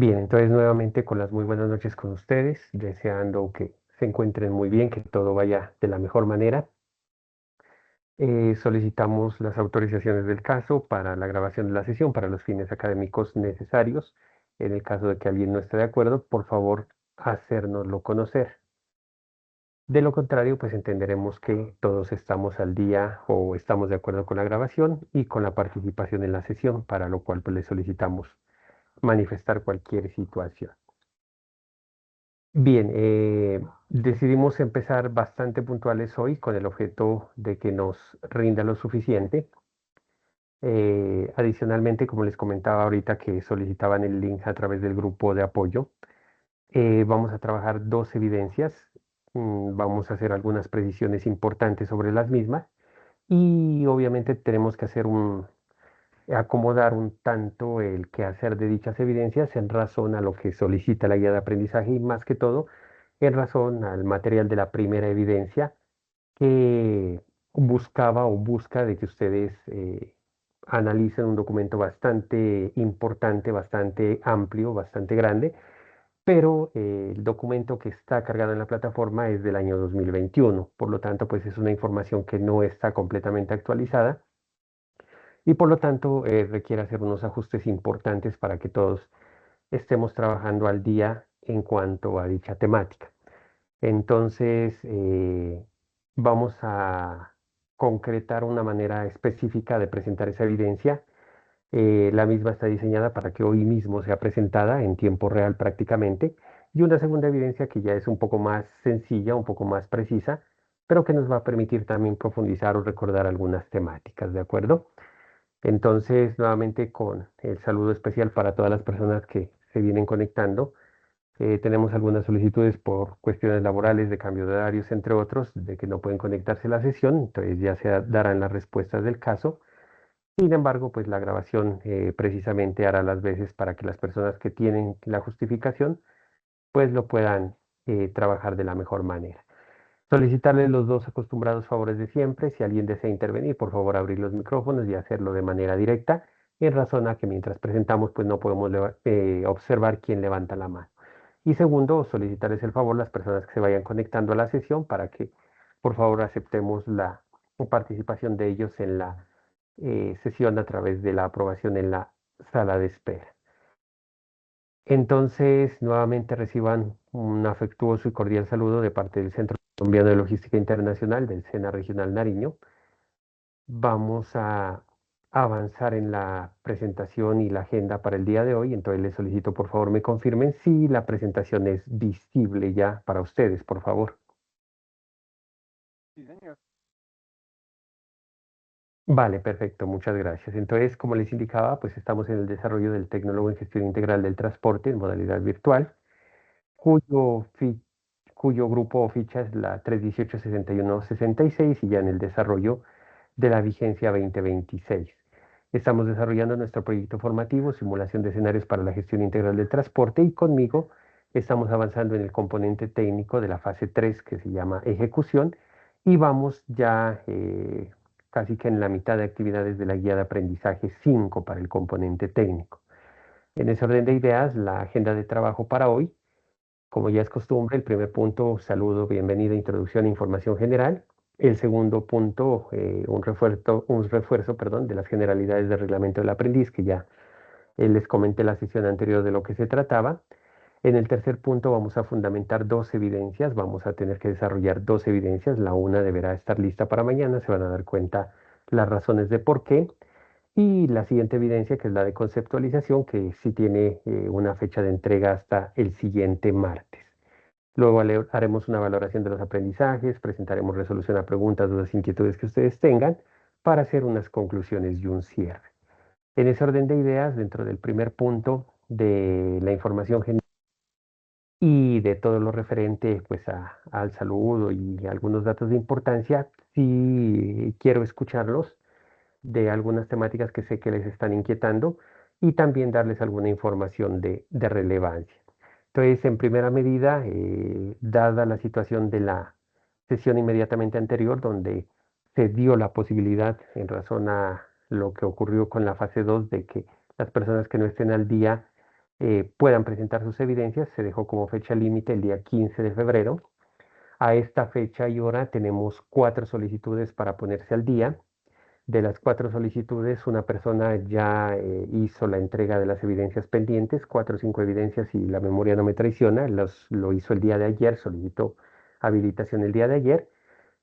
Bien, entonces nuevamente con las muy buenas noches con ustedes, deseando que se encuentren muy bien, que todo vaya de la mejor manera. Solicitamos las autorizaciones del caso para la grabación de la sesión para los fines académicos necesarios. En el caso de que alguien no esté de acuerdo, por favor, hacérnoslo conocer. De lo contrario, pues entenderemos que todos estamos al día o estamos de acuerdo con la grabación y con la participación en la sesión, para lo cual pues le solicitamos manifestar cualquier situación. Bien, decidimos empezar bastante puntuales hoy con el objeto de que nos rinda lo suficiente. Adicionalmente, como les comentaba ahorita que solicitaban el link a través del grupo de apoyo, vamos a trabajar dos evidencias. Vamos a hacer algunas precisiones importantes sobre las mismas y obviamente tenemos que hacer acomodar un tanto el quehacer de dichas evidencias en razón a lo que solicita la guía de aprendizaje y más que todo en razón al material de la primera evidencia que buscaba o busca de que ustedes analicen un documento bastante importante, bastante amplio, bastante grande, pero el documento que está cargado en la plataforma es del año 2021, por lo tanto pues es una información que no está completamente actualizada y por lo tanto requiere hacer unos ajustes importantes para que todos estemos trabajando al día en cuanto a dicha temática. Entonces, vamos a concretar una manera específica de presentar esa evidencia. La misma está diseñada para que hoy mismo sea presentada en tiempo real prácticamente. Y una segunda evidencia que ya es un poco más sencilla, un poco más precisa, pero que nos va a permitir también profundizar o recordar algunas temáticas, ¿de acuerdo? Entonces, nuevamente con el saludo especial para todas las personas que se vienen conectando. Tenemos algunas solicitudes por cuestiones laborales, de cambio de horarios, entre otros, de que no pueden conectarse a la sesión, entonces ya se darán las respuestas del caso. Sin embargo, pues la grabación precisamente hará las veces para que las personas que tienen la justificación, pues lo puedan trabajar de la mejor manera. Solicitarles los dos acostumbrados favores de siempre. Si alguien desea intervenir, por favor abrir los micrófonos y hacerlo de manera directa, en razón a que mientras presentamos, pues no podemos observar quién levanta la mano. Y segundo, solicitarles el favor las personas que se vayan conectando a la sesión para que por favor aceptemos la participación de ellos en la sesión a través de la aprobación en la sala de espera. Entonces, nuevamente reciban un afectuoso y cordial saludo de parte del Centro Colombiano de Logística Internacional del SENA Regional Nariño. Vamos a avanzar en la presentación y la agenda para el día de hoy, entonces les solicito por favor me confirmen si la presentación es visible ya para ustedes, por favor. Sí, señor. Vale, perfecto, muchas gracias. Entonces, como les indicaba, pues estamos en el desarrollo del Tecnólogo en Gestión Integral del Transporte en modalidad virtual, cuyo, cuyo grupo o ficha es la 318-6166 y ya en el desarrollo de la vigencia 2026. Estamos desarrollando nuestro proyecto formativo, simulación de escenarios para la gestión integral del transporte y conmigo estamos avanzando en el componente técnico de la fase 3 que se llama ejecución y vamos ya casi que en la mitad de actividades de la guía de aprendizaje 5 para el componente técnico. En ese orden de ideas, la agenda de trabajo para hoy, como ya es costumbre, el primer punto, saludo, bienvenida, introducción e información general. El segundo punto, un refuerzo, perdón, de las generalidades del reglamento del aprendiz, que ya les comenté la sesión anterior de lo que se trataba. En el tercer punto vamos a fundamentar dos evidencias, vamos a tener que desarrollar dos evidencias, la una deberá estar lista para mañana, se van a dar cuenta las razones de por qué. Y la siguiente evidencia, que es la de conceptualización, que sí tiene una fecha de entrega hasta el siguiente martes. Luego haremos una valoración de los aprendizajes, presentaremos resolución a preguntas, dudas, inquietudes que ustedes tengan para hacer unas conclusiones y un cierre. En ese orden de ideas, dentro del primer punto de la información general y de todo lo referente pues, al saludo y algunos datos de importancia, sí quiero escucharlos de algunas temáticas que sé que les están inquietando y también darles alguna información de relevancia. Entonces, en primera medida, dada la situación de la sesión inmediatamente anterior, donde se dio la posibilidad, en razón a lo que ocurrió con la fase 2 de que las personas que no estén al día puedan presentar sus evidencias. Se dejó como fecha límite el día 15 de febrero. A esta fecha y hora tenemos 4 solicitudes para ponerse al día. De las 4 solicitudes, una persona ya hizo la entrega de las evidencias pendientes, 4 o 5 evidencias y la memoria no me traiciona, lo hizo el día de ayer, solicitó habilitación el día de ayer.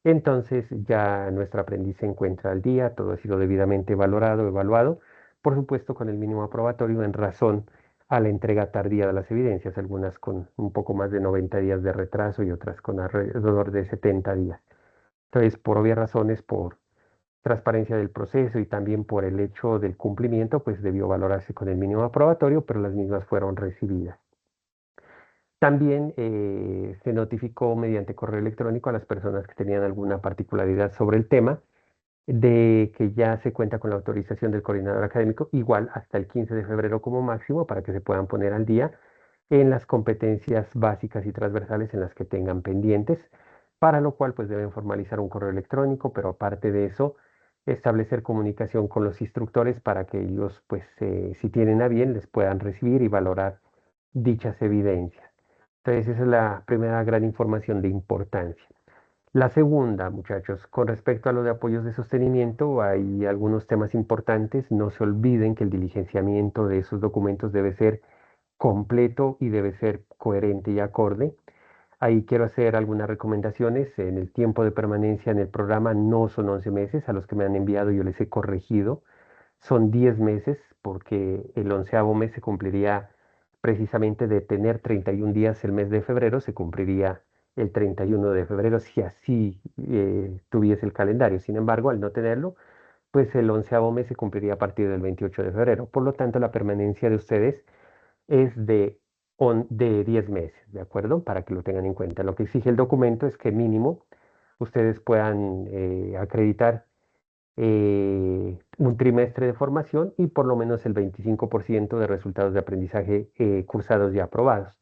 Entonces ya nuestro aprendiz se encuentra al día, todo ha sido debidamente valorado, evaluado, por supuesto con el mínimo aprobatorio en razón a la entrega tardía de las evidencias, algunas con un poco más de 90 días de retraso y otras con alrededor de 70 días. Entonces, por obvias razones, por transparencia del proceso y también por el hecho del cumplimiento, pues debió valorarse con el mínimo aprobatorio, pero las mismas fueron recibidas. También se notificó mediante correo electrónico a las personas que tenían alguna particularidad sobre el tema de que ya se cuenta con la autorización del coordinador académico, igual hasta el 15 de febrero como máximo, para que se puedan poner al día en las competencias básicas y transversales en las que tengan pendientes, para lo cual pues deben formalizar un correo electrónico, pero aparte de eso, establecer comunicación con los instructores para que ellos pues si tienen a bien les puedan recibir y valorar dichas evidencias. Entonces esa es la primera gran información de importancia. La segunda, muchachos, con respecto a lo de apoyos de sostenimiento, hay algunos temas importantes. No se olviden que el diligenciamiento de esos documentos debe ser completo y debe ser coherente y acorde. Ahí quiero hacer algunas recomendaciones. En el tiempo de permanencia en el programa no son 11 meses, a los que me han enviado yo les he corregido. Son 10 meses porque el 11.º mes se cumpliría precisamente de tener 31 días el mes de febrero, se cumpliría el 31 de febrero si así tuviese el calendario. Sin embargo, al no tenerlo, pues el 11.º mes se cumpliría a partir del 28 de febrero. Por lo tanto, la permanencia de ustedes es de 10 meses, ¿de acuerdo? Para que lo tengan en cuenta. Lo que exige el documento es que mínimo ustedes puedan acreditar un trimestre de formación y por lo menos el 25% de resultados de aprendizaje cursados y aprobados.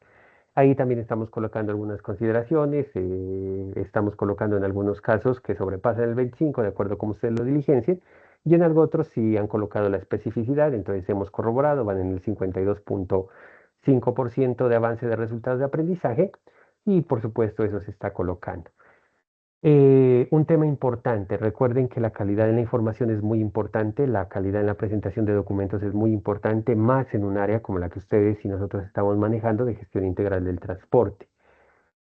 Ahí también estamos colocando algunas consideraciones, estamos colocando en algunos casos que sobrepasan el 25 de acuerdo a cómo ustedes lo diligencien, y en algo otros sí han colocado la especificidad, entonces hemos corroborado, van en el 52.5% de avance de resultados de aprendizaje y por supuesto eso se está colocando. Un tema importante, recuerden que la calidad en la información es muy importante, la calidad en la presentación de documentos es muy importante, más en un área como la que ustedes y nosotros estamos manejando de gestión integral del transporte.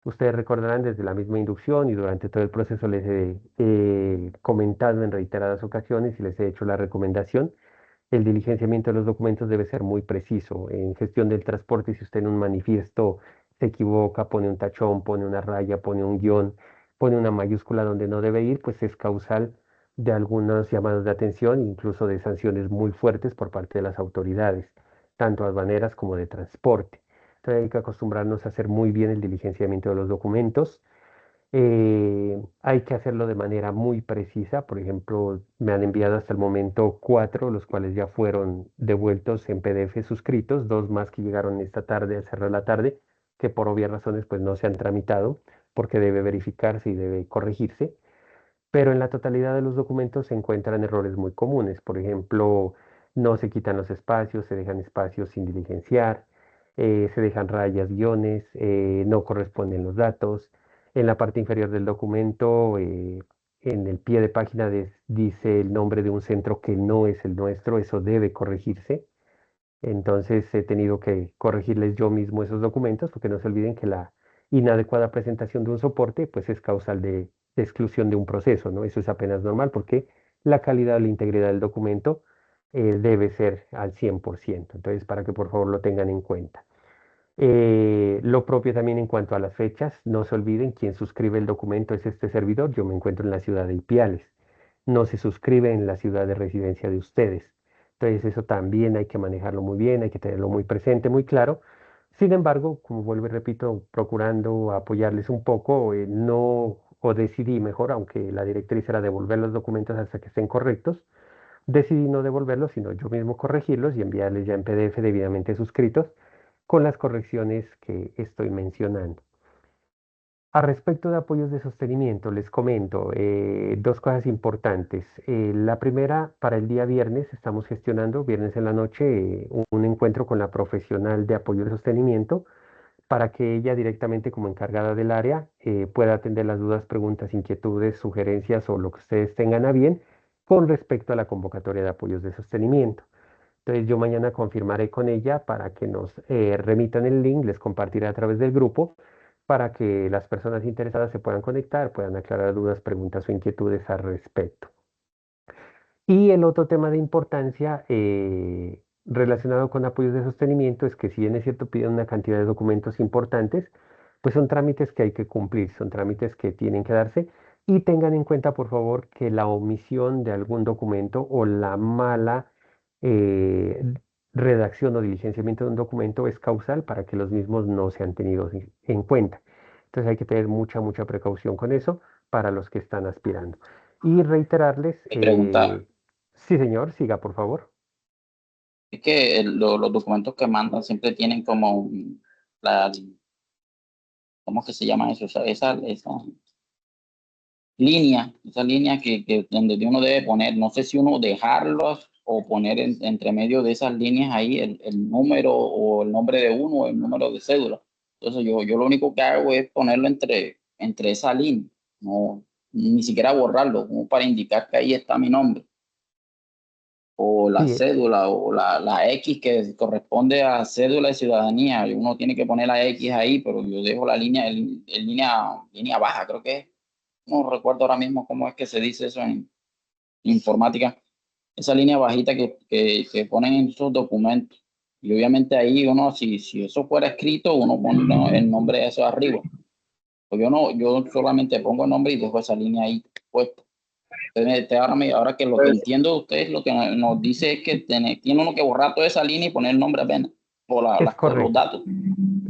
Ustedes recordarán desde la misma inducción y durante todo el proceso les he comentado en reiteradas ocasiones y les he hecho la recomendación. El diligenciamiento de los documentos debe ser muy preciso. En gestión del transporte, si usted en un manifiesto se equivoca, pone un tachón, pone una raya, pone un guión, pone una mayúscula donde no debe ir, pues es causal de algunos llamados de atención, incluso de sanciones muy fuertes por parte de las autoridades, tanto aduaneras como de transporte. Entonces hay que acostumbrarnos a hacer muy bien el diligenciamiento de los documentos. Hay que hacerlo de manera muy precisa. Por ejemplo, me han enviado hasta el momento 4, los cuales ya fueron devueltos en PDF suscritos, 2 más que llegaron esta tarde al cerrar la tarde, que por obvias razones pues no se han tramitado porque debe verificarse y debe corregirse. Pero en la totalidad de los documentos se encuentran errores muy comunes. Por ejemplo, no se quitan los espacios, se dejan espacios sin diligenciar, se dejan rayas, guiones, no corresponden los datos. En la parte inferior del documento, en el pie de página dice el nombre de un centro que no es el nuestro, eso debe corregirse. Entonces he tenido que corregirles yo mismo esos documentos porque no se olviden que la inadecuada presentación de un soporte pues es causal de exclusión de un proceso, ¿no? Eso es apenas normal porque la calidad o la integridad del documento debe ser al 100%. Entonces, para que por favor lo tengan en cuenta. Lo propio también en cuanto a las fechas, no se olviden, quien suscribe el documento es este servidor, yo me encuentro en la ciudad de Ipiales, no se suscribe en la ciudad de residencia de ustedes. Entonces eso también hay que manejarlo muy bien, hay que tenerlo muy presente, muy claro. Sin embargo, como vuelvo y repito, procurando apoyarles un poco, no, o decidí mejor, aunque la directriz era devolver los documentos hasta que estén correctos, decidí no devolverlos, sino yo mismo corregirlos y enviarles ya en PDF debidamente suscritos con las correcciones que estoy mencionando. A respecto de apoyos de sostenimiento, les comento dos cosas importantes. La primera, para el día viernes, estamos gestionando, viernes en la noche, un encuentro con la profesional de apoyo de sostenimiento para que ella directamente como encargada del área pueda atender las dudas, preguntas, inquietudes, sugerencias o lo que ustedes tengan a bien con respecto a la convocatoria de apoyos de sostenimiento. Entonces yo mañana confirmaré con ella para que nos remitan el link, les compartiré a través del grupo para que las personas interesadas se puedan conectar, puedan aclarar dudas, preguntas o inquietudes al respecto. Y el otro tema de importancia relacionado con apoyos de sostenimiento es que si bien es cierto piden una cantidad de documentos importantes, pues son trámites que hay que cumplir, son trámites que tienen que darse y tengan en cuenta por favor que la omisión de algún documento o la mala eh, redacción o diligenciamiento de un documento es causal para que los mismos no sean tenidos en cuenta. Entonces hay que tener mucha precaución con eso para los que están aspirando. Y reiterarles, Mi pregunta sí señor, siga por favor. es que los documentos que mandan siempre tienen como la, ¿cómo es que se llama eso? Esa línea que donde uno debe poner, no sé si uno dejarlos o poner entre medio de esas líneas ahí el número o el nombre de uno o el número de cédula. Entonces yo lo único que hago es ponerlo entre esa línea, no, ni siquiera borrarlo, como para indicar que ahí está mi nombre, o la Sí, cédula, o la X que corresponde a cédula de ciudadanía. Uno tiene que poner la X ahí, pero yo dejo la línea en línea baja, creo que es. No recuerdo ahora mismo cómo es que se dice eso en informática, esa línea bajita que ponen en sus documentos. Y obviamente ahí uno, si eso fuera escrito, uno pone el nombre de eso arriba. Pues yo no, yo solamente pongo el nombre y dejo esa línea ahí puesta. Entonces, ahora que lo que entiendo de ustedes, lo que nos dice es que tiene uno que borrar toda esa línea y poner el nombre apenas, o es los correcto. datos.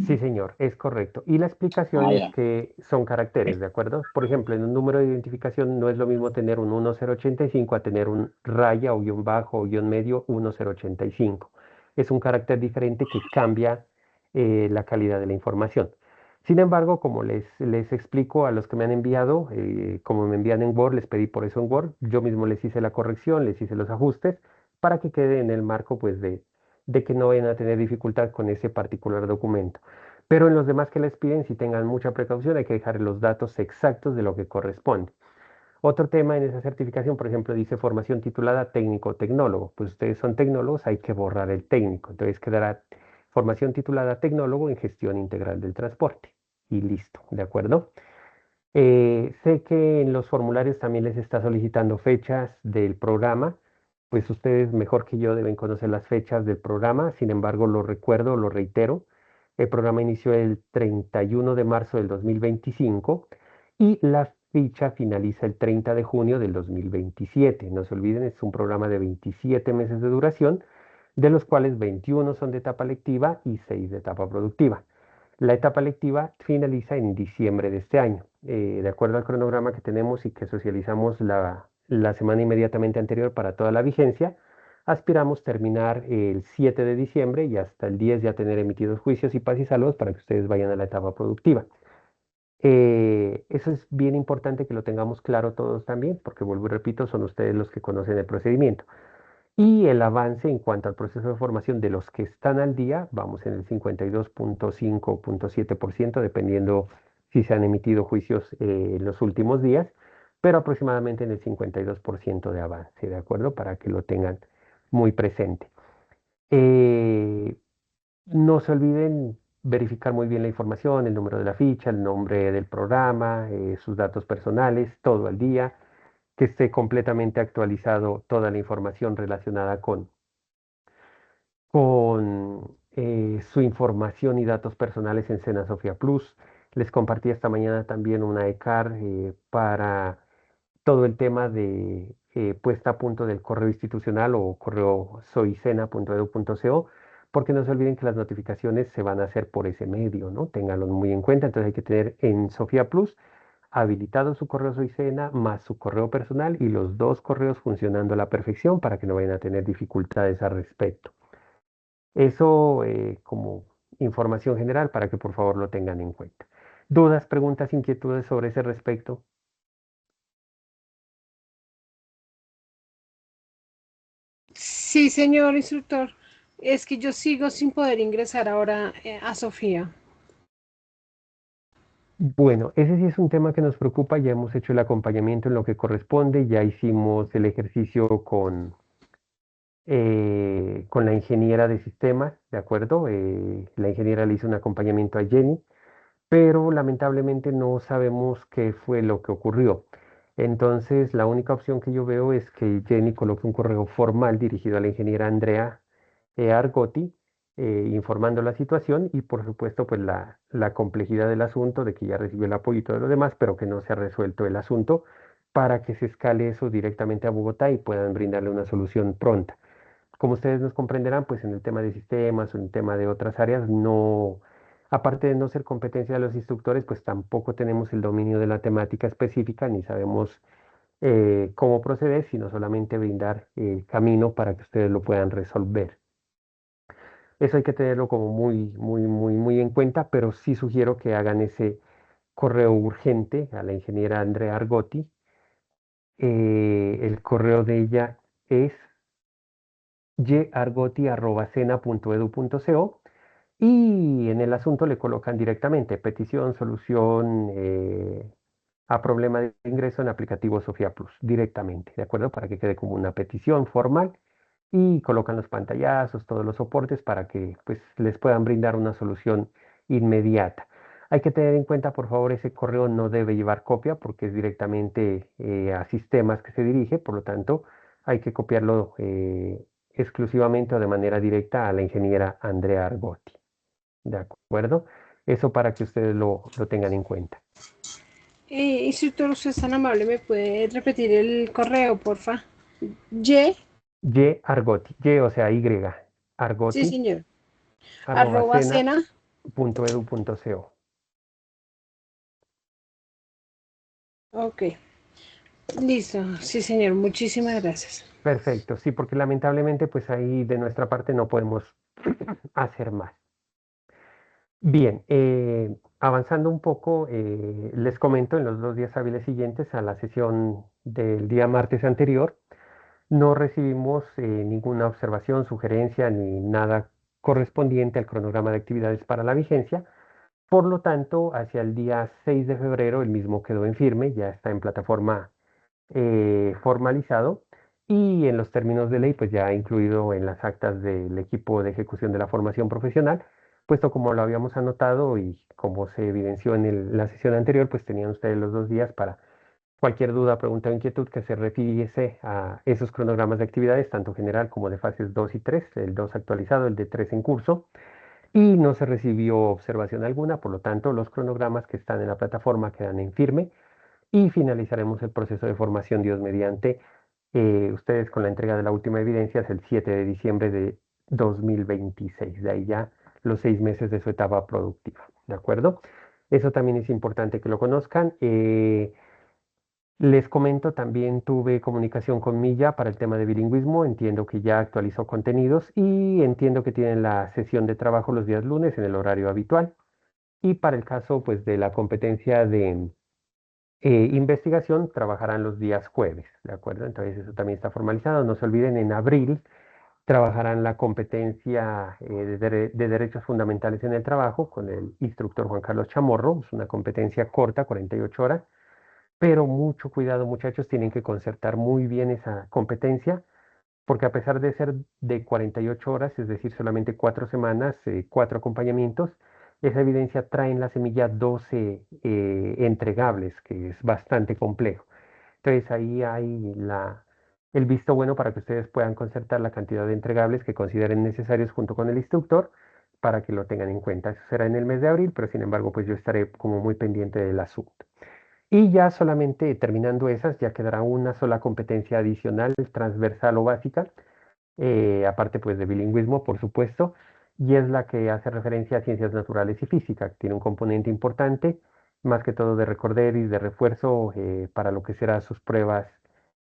Sí, señor, es correcto. Y la explicación Ah, es ya. que son caracteres, ¿de acuerdo? Por ejemplo, en un número de identificación no es lo mismo tener un 1085 a tener un raya o guión bajo o guión medio 1085. Es un carácter diferente que cambia la calidad de la información. Sin embargo, como les explico a los que me han enviado, como me envían en Word, les pedí por eso en Word, yo mismo les hice la corrección, les hice los ajustes para que quede en el marco pues de que no vayan a tener dificultad con ese particular documento. Pero en los demás que les piden, si tengan mucha precaución, hay que dejar los datos exactos de lo que corresponde. Otro tema en esa certificación, por ejemplo, dice formación titulada técnico-tecnólogo. Pues ustedes son tecnólogos, hay que borrar el técnico. Entonces quedará formación titulada tecnólogo en gestión integral del transporte. Y listo, ¿de acuerdo? Sé que en los formularios también les está solicitando fechas del programa, pues ustedes mejor que yo deben conocer las fechas del programa, sin embargo lo recuerdo, lo reitero, el programa inició el 31 de marzo del 2025 y la ficha finaliza el 30 de junio del 2027. No se olviden, es un programa de 27 meses de duración, de los cuales 21 son de etapa lectiva y 6 de etapa productiva. La etapa lectiva finaliza en diciembre de este año. De acuerdo al cronograma que tenemos y que socializamos la semana inmediatamente anterior para toda la vigencia, aspiramos terminar el 7 de diciembre y hasta el 10 ya tener emitidos juicios y paz y salvos para que ustedes vayan a la etapa productiva. Eso es bien importante que lo tengamos claro todos también, porque vuelvo y repito, son ustedes los que conocen el procedimiento. Y el avance en cuanto al proceso de formación de los que están al día, vamos en el 52.5.7%, dependiendo si se han emitido juicios en los últimos días, pero aproximadamente en el 52% de avance, ¿de acuerdo? Para que lo tengan muy presente. Eh, no se olviden verificar muy bien la información, el número de la ficha, el nombre del programa, sus datos personales, todo al día, que esté completamente actualizado toda la información relacionada con su información y datos personales en Sena Sofía Plus. Les compartí esta mañana también una ECAR para todo el tema de puesta a punto del correo institucional o correo soycena.edu.co, porque no se olviden que las notificaciones se van a hacer por ese medio, ¿no? Ténganlo muy en cuenta. Entonces hay que tener en Sofía Plus habilitado su correo Soycena más su correo personal y los dos correos funcionando a la perfección para que no vayan a tener dificultades al respecto. Eso como información general para que por favor lo tengan en cuenta. ¿Dudas, preguntas, inquietudes sobre ese respecto? Sí, señor instructor. Es que yo sigo sin poder ingresar ahora a Sofía. Bueno, ese sí es un tema que nos preocupa, ya hemos hecho el acompañamiento en lo que corresponde, ya hicimos el ejercicio con la ingeniera de sistemas, ¿de acuerdo? La ingeniera le hizo un acompañamiento a Jenny, pero lamentablemente no sabemos qué fue lo que ocurrió. Entonces, la única opción que yo veo es que Jenny coloque un correo formal dirigido a la ingeniera Andrea Argotti, informando la situación y, por supuesto, pues la complejidad del asunto, de que ya recibió el apoyo y todo lo demás, pero que no se ha resuelto el asunto, para que se escale eso directamente a Bogotá y puedan brindarle una solución pronta. Como ustedes nos comprenderán, pues en el tema de sistemas o en el tema de otras áreas, no, aparte de no ser competencia de los instructores, pues tampoco tenemos el dominio de la temática específica ni sabemos cómo proceder, sino solamente brindar el camino para que ustedes lo puedan resolver. Eso hay que tenerlo como muy en cuenta, pero sí sugiero que hagan ese correo urgente a la ingeniera Andrea Argotti. El correo de ella es yargotti@sena.edu.co y en el asunto le colocan directamente petición, solución a problema de ingreso en aplicativo Sofía Plus, directamente, ¿de acuerdo? Para que quede como una petición formal y colocan los pantallazos, todos los soportes para que pues les puedan brindar una solución inmediata. Hay que tener en cuenta, por favor, ese correo no debe llevar copia porque es directamente a sistemas que se dirige, por lo tanto, hay que copiarlo exclusivamente o de manera directa a la ingeniera Andrea Argotti. ¿De acuerdo? Eso para que ustedes lo tengan en cuenta. Instructor, usted es tan amable, ¿me puede repetir el correo, porfa? Y, Y Argotti, Y o sea Y, sí, Argotti, señor. arroba @ Sena. sena.edu.co. Ok, listo. Sí, señor, muchísimas gracias. Perfecto, sí, porque lamentablemente pues ahí de nuestra parte no podemos hacer más. Bien, avanzando un poco, les comento en los 2 días hábiles siguientes a la sesión del día martes anterior, no recibimos ninguna observación, sugerencia ni nada correspondiente al cronograma de actividades para la vigencia. Por lo tanto, hacia el día 6 de febrero el mismo quedó en firme, ya está en plataforma formalizado y en los términos de ley, pues ya incluido en las actas del equipo de ejecución de la formación profesional, puesto como lo habíamos anotado y como se evidenció en la sesión anterior, pues tenían ustedes los 2 días para cualquier duda, pregunta o inquietud que se refiriese a esos cronogramas de actividades, tanto general como de fases 2 y 3, el 2 actualizado, el de 3 en curso, y no se recibió observación alguna, por lo tanto los cronogramas que están en la plataforma quedan en firme y finalizaremos el proceso de formación Dios mediante ustedes con la entrega de la última evidencia es el 7 de diciembre de 2026, de ahí ya los 6 meses de su etapa productiva, ¿de acuerdo? Eso también es importante que lo conozcan. Les comento, también tuve comunicación con Milla para el tema de bilingüismo, entiendo que ya actualizó contenidos y entiendo que tienen la sesión de trabajo los días lunes en el horario habitual. Y para el caso pues de la competencia de investigación trabajarán los días jueves, ¿de acuerdo? Entonces eso también está formalizado. No se olviden, en abril trabajarán la competencia de derechos fundamentales en el trabajo con el instructor Juan Carlos Chamorro. Es una competencia corta, 48 horas, pero mucho cuidado, muchachos, tienen que concertar muy bien esa competencia, porque a pesar de ser de 48 horas, es decir, solamente 4 semanas, 4 acompañamientos, esa evidencia trae en la semilla 12 entregables, que es bastante complejo. Entonces ahí hay el visto bueno para que ustedes puedan concertar la cantidad de entregables que consideren necesarios junto con el instructor para que lo tengan en cuenta. Eso será en el mes de abril, pero sin embargo, pues yo estaré como muy pendiente del asunto. Y ya solamente terminando esas, ya quedará una sola competencia adicional, transversal o básica, aparte pues de bilingüismo, por supuesto, y es la que hace referencia a ciencias naturales y física, que tiene un componente importante, más que todo de recorder y de refuerzo para lo que serán sus pruebas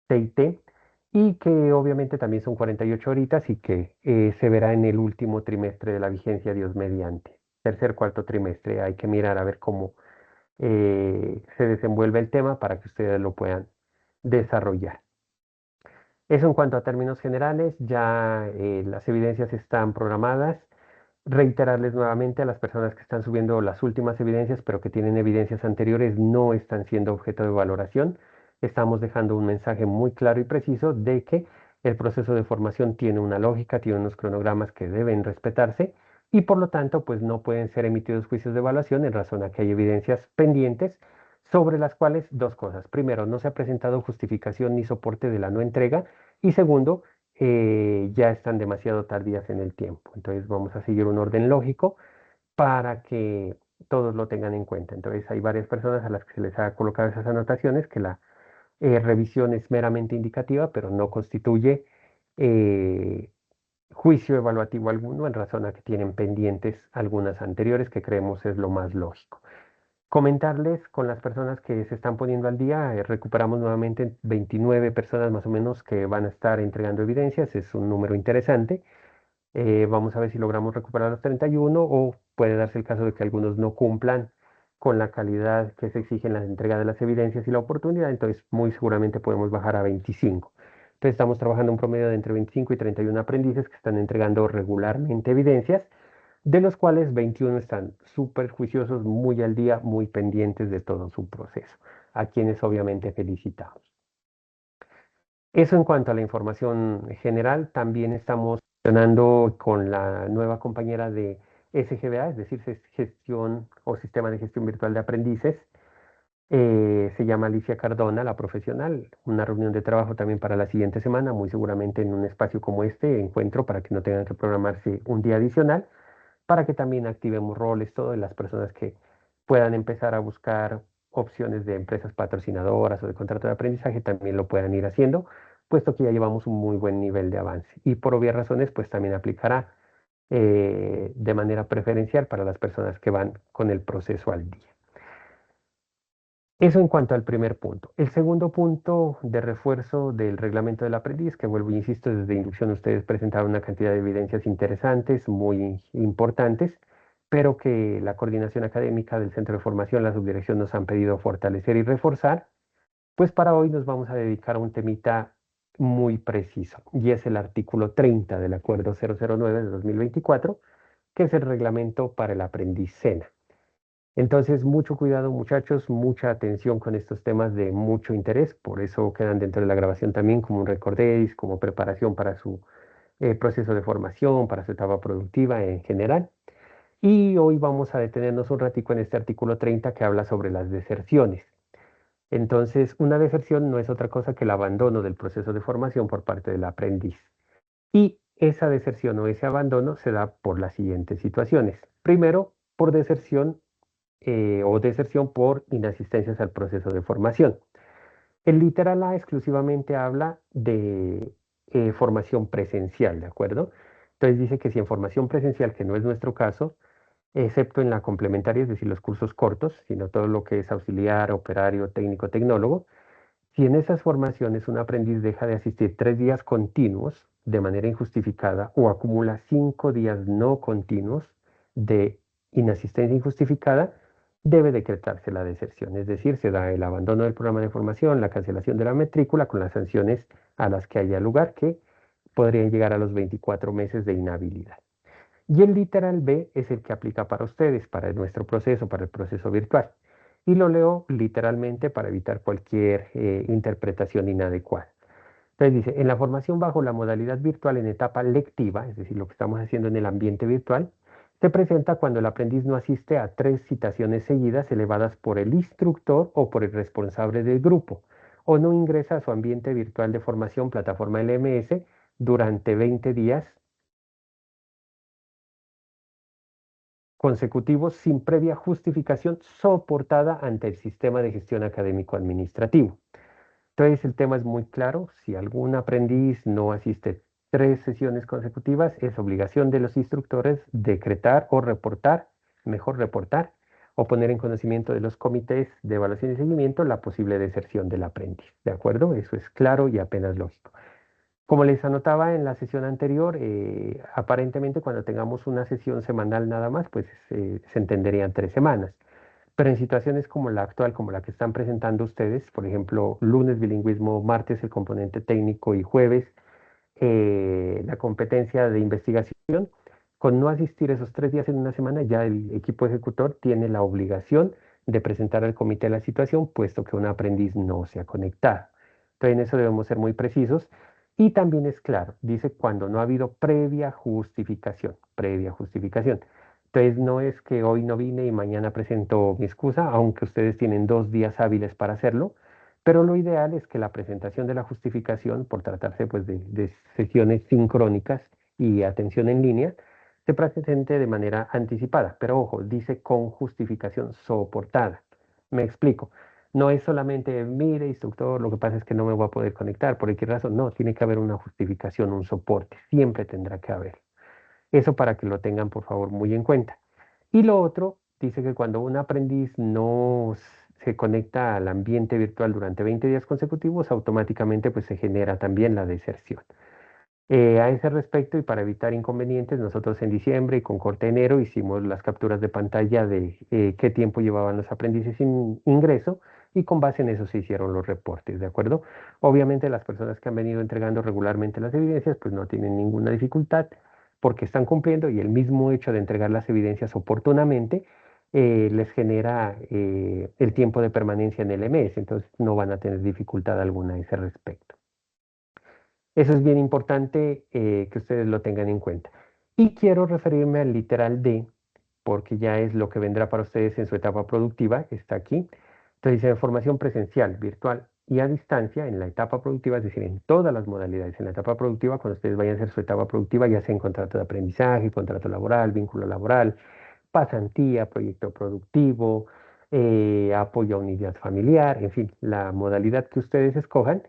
TIT, y que obviamente también son 48 horitas y que se verá en el último trimestre de la vigencia, Dios mediante. Tercer, cuarto trimestre, hay que mirar a ver se desenvuelve el tema para que ustedes lo puedan desarrollar. Eso en cuanto a términos generales, ya las evidencias están programadas. Reiterarles nuevamente a las personas que están subiendo las últimas evidencias, pero que tienen evidencias anteriores, no están siendo objeto de valoración. Estamos dejando un mensaje muy claro y preciso de que el proceso de formación tiene una lógica, tiene unos cronogramas que deben respetarse y por lo tanto, pues no pueden ser emitidos juicios de evaluación en razón a que hay evidencias pendientes sobre las cuales dos cosas. Primero, no se ha presentado justificación ni soporte de la no entrega y segundo, ya están demasiado tardías en el tiempo. Entonces vamos a seguir un orden lógico para que todos lo tengan en cuenta. Entonces hay varias personas a las que se les ha colocado esas anotaciones, que la revisión es meramente indicativa, pero no constituye eh, juicio evaluativo alguno en razón a que tienen pendientes algunas anteriores que creemos es lo más lógico. Comentarles con las personas que se están poniendo al día, recuperamos nuevamente 29 personas más o menos que van a estar entregando evidencias, es un número interesante. Vamos a ver si logramos recuperar los 31 o puede darse el caso de que algunos no cumplan con la calidad que se exige en la entrega de las evidencias y la oportunidad, entonces muy seguramente podemos bajar a 25. Entonces estamos trabajando un promedio de entre 25 y 31 aprendices que están entregando regularmente evidencias, de los cuales 21 están súper juiciosos, muy al día, muy pendientes de todo su proceso, a quienes obviamente felicitamos. Eso en cuanto a la información general, también estamos gestionando con la nueva compañera de SGBA, es decir, gestión o sistema de gestión virtual de aprendices. Se llama Alicia Cardona, la profesional, una reunión de trabajo también para la siguiente semana, muy seguramente en un espacio como este, encuentro para que no tengan que programarse un día adicional, para que también activemos roles, todo de las personas que puedan empezar a buscar opciones de empresas patrocinadoras o de contrato de aprendizaje, también lo puedan ir haciendo, puesto que ya llevamos un muy buen nivel de avance. Y por obvias razones, pues también aplicará de manera preferencial para las personas que van con el proceso al día. Eso en cuanto al primer punto. El segundo punto de refuerzo del reglamento del aprendiz, que vuelvo, insisto, desde inducción ustedes presentaron una cantidad de evidencias interesantes, muy importantes, pero que la coordinación académica del centro de formación, la subdirección nos han pedido fortalecer y reforzar, pues para hoy nos vamos a dedicar a un temita muy preciso, y es el artículo 30 del Acuerdo 009 de 2024, que es el reglamento para el aprendiz SENA. Entonces, mucho cuidado, muchachos, mucha atención con estos temas de mucho interés, por eso quedan dentro de la grabación también como un recordéis, como preparación para su proceso de formación, para su etapa productiva en general. Y hoy vamos a detenernos un ratico en este artículo 30 que habla sobre las deserciones. Entonces, una deserción no es otra cosa que el abandono del proceso de formación por parte del aprendiz. Y esa deserción o ese abandono se da por las siguientes situaciones. Primero, por deserción o deserción por inasistencias al proceso de formación. El literal A exclusivamente habla de formación presencial, ¿de acuerdo? Entonces dice que si en formación presencial, que no es nuestro caso, excepto en la complementaria, es decir, los cursos cortos, sino todo lo que es auxiliar, operario, técnico, tecnólogo, si en esas formaciones un aprendiz deja de asistir 3 días continuos de manera injustificada o acumula 5 días no continuos de inasistencia injustificada, debe decretarse la deserción, es decir, se da el abandono del programa de formación, la cancelación de la matrícula con las sanciones a las que haya lugar, que podrían llegar a los 24 meses de inhabilidad. Y el literal B es el que aplica para ustedes, para nuestro proceso, para el proceso virtual. Y lo leo literalmente para evitar cualquier interpretación inadecuada. Entonces dice, en la formación bajo la modalidad virtual en etapa lectiva, es decir, lo que estamos haciendo en el ambiente virtual, se presenta cuando el aprendiz no asiste a 3 citaciones seguidas elevadas por el instructor o por el responsable del grupo, o no ingresa a su ambiente virtual de formación, plataforma LMS, durante 20 días consecutivos sin previa justificación soportada ante el sistema de gestión académico administrativo. Entonces el tema es muy claro, si algún aprendiz no asiste 3 sesiones consecutivas, es obligación de los instructores decretar o reportar, mejor reportar, o poner en conocimiento de los comités de evaluación y seguimiento la posible deserción del aprendiz. ¿De acuerdo? Eso es claro y apenas lógico. Como les anotaba en la sesión anterior, aparentemente cuando tengamos una sesión semanal nada más, pues se entenderían 3 semanas. Pero en situaciones como la actual, como la que están presentando ustedes, por ejemplo, lunes bilingüismo, martes el componente técnico y jueves la competencia de investigación, con no asistir esos 3 días en una semana, ya el equipo ejecutor tiene la obligación de presentar al comité la situación, puesto que un aprendiz no se ha conectado. Entonces, en eso debemos ser muy precisos. Y también es claro, dice cuando no ha habido previa justificación, previa justificación. Entonces, no es que hoy no vine y mañana presento mi excusa, aunque ustedes tienen 2 días hábiles para hacerlo, pero lo ideal es que la presentación de la justificación, por tratarse pues, de sesiones sincrónicas y atención en línea, se presente de manera anticipada. Pero ojo, dice con justificación soportada. Me explico. No es solamente, mire, instructor, lo que pasa es que no me voy a poder conectar, ¿por qué razón? No, tiene que haber una justificación, un soporte, siempre tendrá que haber. Eso para que lo tengan, por favor, muy en cuenta. Y lo otro, dice que cuando un aprendiz no se conecta al ambiente virtual durante 20 días consecutivos, automáticamente pues se genera también la deserción. A ese respecto y para evitar inconvenientes, nosotros en diciembre y con corte de enero hicimos las capturas de pantalla de qué tiempo llevaban los aprendices sin ingreso y con base en eso se hicieron los reportes, ¿de acuerdo? Obviamente las personas que han venido entregando regularmente las evidencias pues no tienen ninguna dificultad porque están cumpliendo y el mismo hecho de entregar las evidencias oportunamente les genera el tiempo de permanencia en el MS, entonces no van a tener dificultad alguna a ese respecto. Eso es bien importante que ustedes lo tengan en cuenta. Y quiero referirme al literal D, porque ya es lo que vendrá para ustedes en su etapa productiva, está aquí. Entonces dice formación presencial, virtual y a distancia en la etapa productiva, es decir, en todas las modalidades. En la etapa productiva, cuando ustedes vayan a hacer su etapa productiva, ya sea en contrato de aprendizaje, contrato laboral, vínculo laboral, pasantía, proyecto productivo, apoyo a unidad familiar, en fin, la modalidad que ustedes escojan.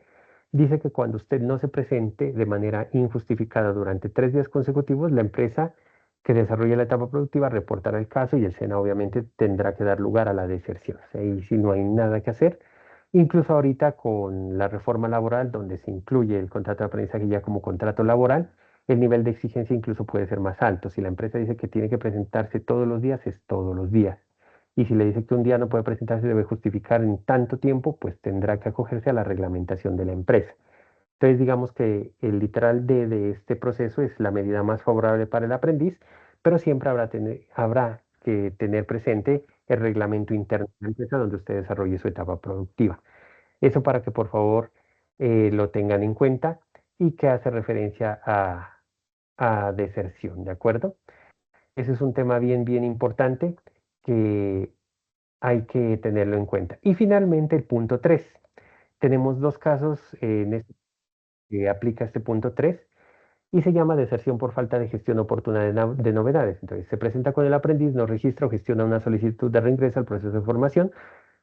Dice que cuando usted no se presente de manera injustificada durante 3 días consecutivos, la empresa que desarrolla la etapa productiva reportará el caso y el SENA obviamente tendrá que dar lugar a la deserción. Y si no hay nada que hacer, incluso ahorita con la reforma laboral, donde se incluye el contrato de aprendizaje ya como contrato laboral, el nivel de exigencia incluso puede ser más alto. Si la empresa dice que tiene que presentarse todos los días, es todos los días. Y si le dice que un día no puede presentarse, debe justificar en tanto tiempo, pues tendrá que acogerse a la reglamentación de la empresa. Entonces, digamos que el literal D de este proceso es la medida más favorable para el aprendiz, pero siempre habrá que tener presente el reglamento interno de la empresa donde usted desarrolle su etapa productiva. Eso para que por favor lo tengan en cuenta y que hace referencia a deserción, ¿de acuerdo? Ese es un tema bien, bien importante que hay que tenerlo en cuenta. Y finalmente el punto 3. Tenemos dos casos en este que aplica este punto 3 y se llama deserción por falta de gestión oportuna de novedades. Entonces, se presenta con el aprendiz, no registra o gestiona una solicitud de reingreso al proceso de formación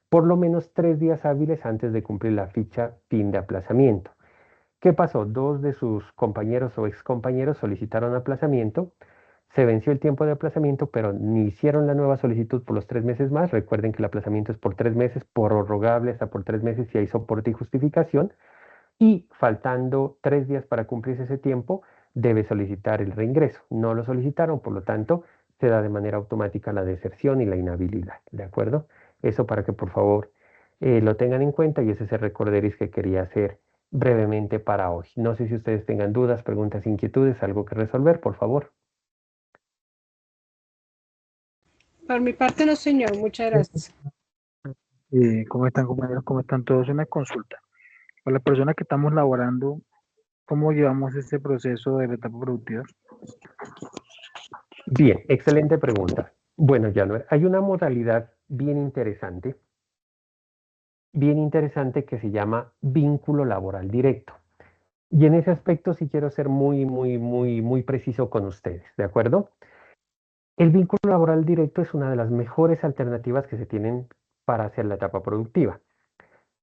por lo menos 3 días hábiles antes de cumplir la ficha fin de aplazamiento. ¿Qué pasó? Dos de sus compañeros o excompañeros solicitaron aplazamiento. Se venció el tiempo de aplazamiento, pero ni hicieron la nueva solicitud por los 3 meses más. Recuerden que el aplazamiento es por 3 meses, prorrogable hasta por 3 meses si hay soporte y justificación. Y faltando 3 días para cumplirse ese tiempo, debe solicitar el reingreso. No lo solicitaron, por lo tanto, se da de manera automática la deserción y la inhabilidad. ¿De acuerdo? Eso para que por favor lo tengan en cuenta y ese es el recorderis que quería hacer brevemente para hoy. No sé si ustedes tengan dudas, preguntas, inquietudes, algo que resolver, por favor. Por mi parte no, señor, muchas gracias. ¿Cómo están, compañeros? ¿Cómo están todos? Una consulta. Para las personas que estamos laborando, ¿cómo llevamos este proceso de la etapa productiva? Bien, excelente pregunta. Bueno, ya hay una modalidad bien interesante que se llama vínculo laboral directo. Y en ese aspecto sí quiero ser muy, muy, muy, muy preciso con ustedes, ¿de acuerdo? El vínculo laboral directo es una de las mejores alternativas que se tienen para hacer la etapa productiva.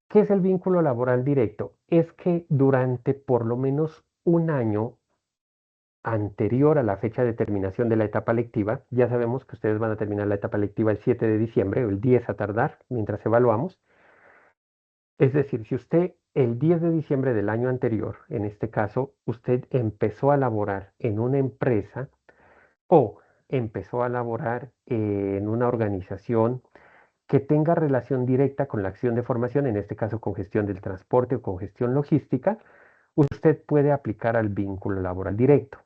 ¿Qué es el vínculo laboral directo? Es que durante por lo menos un año anterior a la fecha de terminación de la etapa lectiva, ya sabemos que ustedes van a terminar la etapa lectiva el 7 de diciembre o el 10 a tardar, mientras evaluamos. Es decir, si usted el 10 de diciembre del año anterior, en este caso, usted empezó a laborar en una empresa o empezó a laborar en una organización que tenga relación directa con la acción de formación, en este caso con gestión del transporte o con gestión logística, usted puede aplicar al vínculo laboral directo.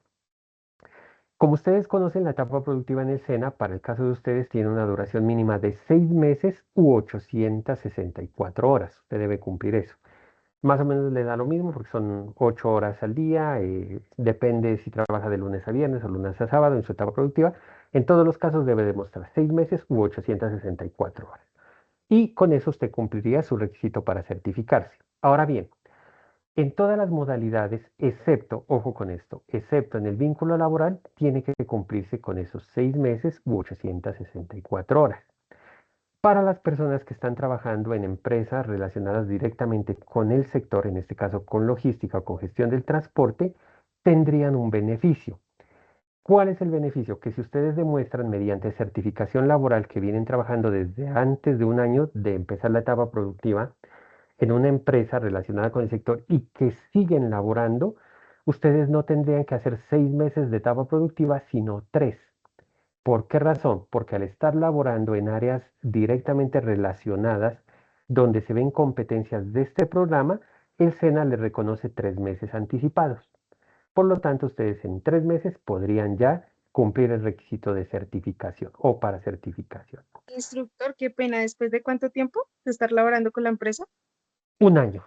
Como ustedes conocen, la etapa productiva en el SENA, para el caso de ustedes, tiene una duración mínima de 6 meses u 864 horas. Usted debe cumplir eso. Más o menos le da lo mismo porque son 8 horas al día, depende si trabaja de lunes a viernes o lunes a sábado en su etapa productiva. En todos los casos debe demostrar 6 meses u 864 horas. Y con eso usted cumpliría su requisito para certificarse. Ahora bien, en todas las modalidades, excepto, ojo con esto, excepto en el vínculo laboral, tiene que cumplirse con esos 6 meses u 864 horas. Para las personas que están trabajando en empresas relacionadas directamente con el sector, en este caso con logística o con gestión del transporte, tendrían un beneficio. ¿Cuál es el beneficio? Que si ustedes demuestran mediante certificación laboral que vienen trabajando desde antes de un año de empezar la etapa productiva, en una empresa relacionada con el sector y que siguen laborando, ustedes no tendrían que hacer 6 meses de etapa productiva, sino 3. ¿Por qué razón? Porque al estar laborando en áreas directamente relacionadas, donde se ven competencias de este programa, el SENA les reconoce 3 meses anticipados. Por lo tanto, ustedes en 3 meses podrían ya cumplir el requisito de certificación o para certificación. Instructor, qué pena, ¿después de cuánto tiempo de estar laborando con la empresa? Un año.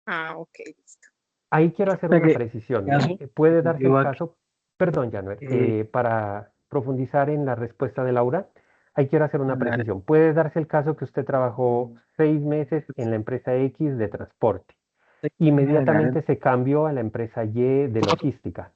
Ah, ok, listo. Ahí quiero hacer O sea una que, precisión. caso, Puede darse el yo aquí, caso, perdón, Januer, eh, para profundizar en la respuesta de Laura, ahí quiero hacer una la- precisión. Puede darse el caso que usted trabajó 6 meses en la empresa X de transporte. en el área Inmediatamente se cambió a la empresa Y de logística,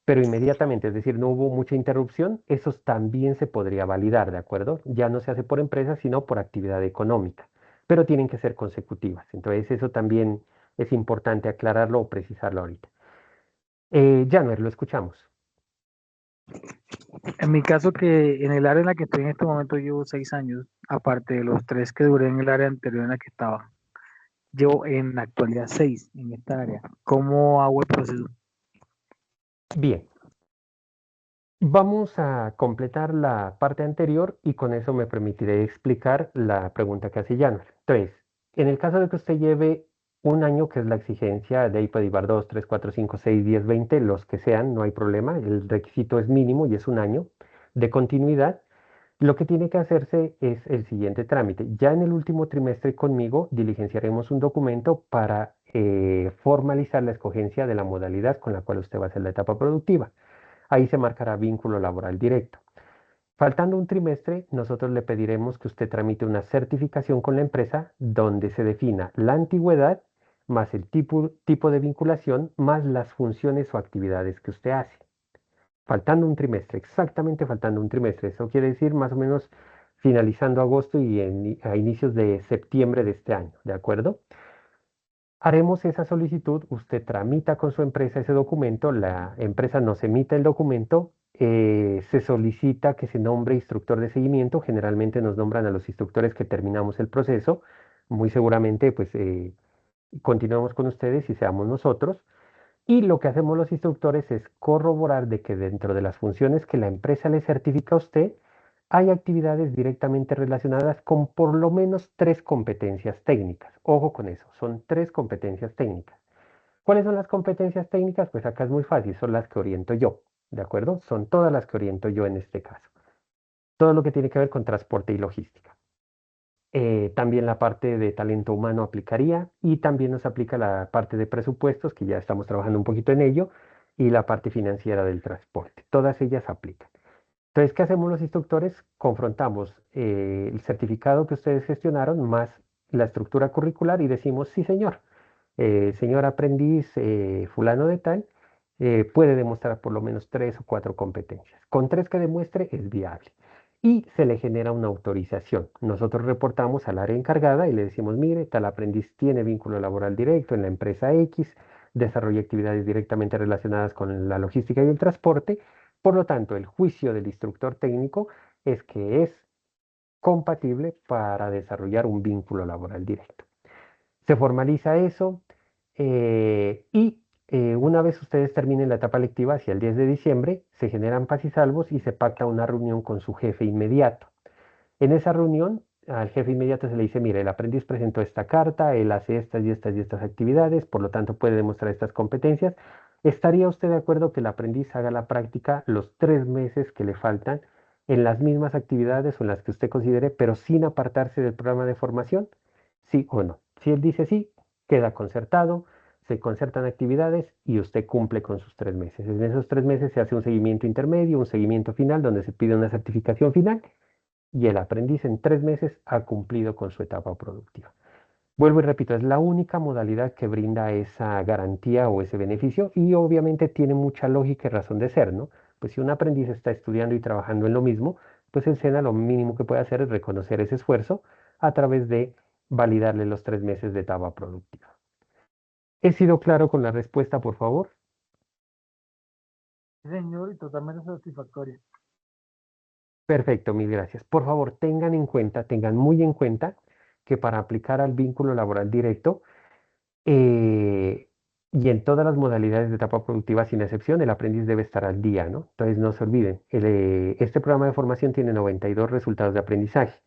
pero inmediatamente, es decir, no hubo mucha interrupción, eso también se podría validar, ¿de acuerdo? Ya no se hace por empresa, sino por actividad económica, pero tienen que ser consecutivas. Entonces, eso también es importante aclararlo o precisarlo ahorita. Januer, lo escuchamos. En mi caso, que en el área en la que estoy en este momento llevo 6 años, aparte de los 3 que duré en el área anterior en la que estaba. Llevo en la actualidad 6 en esta área. ¿Cómo hago el proceso? Bien, vamos a completar la parte anterior y con eso me permitiré explicar la pregunta que hace Januer. Entonces, en el caso de que usted lleve un año, que es la exigencia, de ahí puede llevar 2, 3, 4, 5, 6, 10, 20, los que sean, no hay problema, el requisito es mínimo y es un año de continuidad. Lo que tiene que hacerse es el siguiente trámite. Ya en el último trimestre conmigo diligenciaremos un documento para formalizar la escogencia de la modalidad con la cual usted va a hacer la etapa productiva. Ahí se marcará vínculo laboral directo. Faltando un trimestre, nosotros le pediremos que usted tramite una certificación con la empresa donde se defina la antigüedad más el tipo de vinculación más las funciones o actividades que usted hace. Faltando un trimestre, exactamente faltando un trimestre. Eso quiere decir más o menos finalizando agosto y a inicios de septiembre de este año, ¿de acuerdo? Haremos esa solicitud, usted tramita con su empresa ese documento, la empresa nos emite el documento, se solicita que se nombre instructor de seguimiento, generalmente nos nombran a los instructores que terminamos el proceso, muy seguramente pues continuamos con ustedes y seamos nosotros. Y lo que hacemos los instructores es corroborar de que dentro de las funciones que la empresa le certifica a usted, hay actividades directamente relacionadas con por lo menos 3 competencias técnicas. Ojo con eso, son 3 competencias técnicas. ¿Cuáles son las competencias técnicas? Pues acá es muy fácil, son las que oriento yo, ¿de acuerdo? Son todas las que oriento yo en este caso. Todo lo que tiene que ver con transporte y logística. También la parte de talento humano aplicaría y también nos aplica la parte de presupuestos, que ya estamos trabajando un poquito en ello, y la parte financiera del transporte. Todas ellas aplican. Entonces, ¿qué hacemos los instructores? Confrontamos el certificado que ustedes gestionaron más la estructura curricular y decimos, sí, señor, señor aprendiz fulano de tal, puede demostrar por lo menos 3 o 4 competencias. Con 3 que demuestre es viable. Y se le genera una autorización. Nosotros reportamos al área encargada y le decimos, mire, tal aprendiz tiene vínculo laboral directo en la empresa X, desarrolla actividades directamente relacionadas con la logística y el transporte. Por lo tanto, el juicio del instructor técnico es que es compatible para desarrollar un vínculo laboral directo. Se formaliza eso y una vez ustedes terminen la etapa lectiva hacia el 10 de diciembre, se generan paz y salvos y se pacta una reunión con su jefe inmediato. En esa reunión, al jefe inmediato se le dice, mire, el aprendiz presentó esta carta, él hace estas y estas y estas actividades, por lo tanto puede demostrar estas competencias. ¿Estaría usted de acuerdo que el aprendiz haga la práctica los 3 meses que le faltan en las mismas actividades o en las que usted considere, pero sin apartarse del programa de formación? ¿Sí o no? Si él dice sí, queda concertado, se concertan actividades y usted cumple con sus 3 meses. En esos 3 meses se hace un seguimiento intermedio, un seguimiento final, donde se pide una certificación final y el aprendiz en 3 meses ha cumplido con su etapa productiva. Vuelvo y repito, es la única modalidad que brinda esa garantía o ese beneficio y obviamente tiene mucha lógica y razón de ser, ¿no? Pues si un aprendiz está estudiando y trabajando en lo mismo, pues el SENA lo mínimo que puede hacer es reconocer ese esfuerzo a través de validarle los 3 meses de etapa productiva. ¿He sido claro con la respuesta, por favor? Sí, señor, y totalmente satisfactoria. Perfecto, mil gracias. Por favor, tengan en cuenta, tengan muy en cuenta que para aplicar al vínculo laboral directo eh, y en todas las modalidades de etapa productiva, sin excepción, el aprendiz debe estar al día, ¿no? Entonces, no se olviden, este programa de formación tiene 92 resultados de aprendizaje.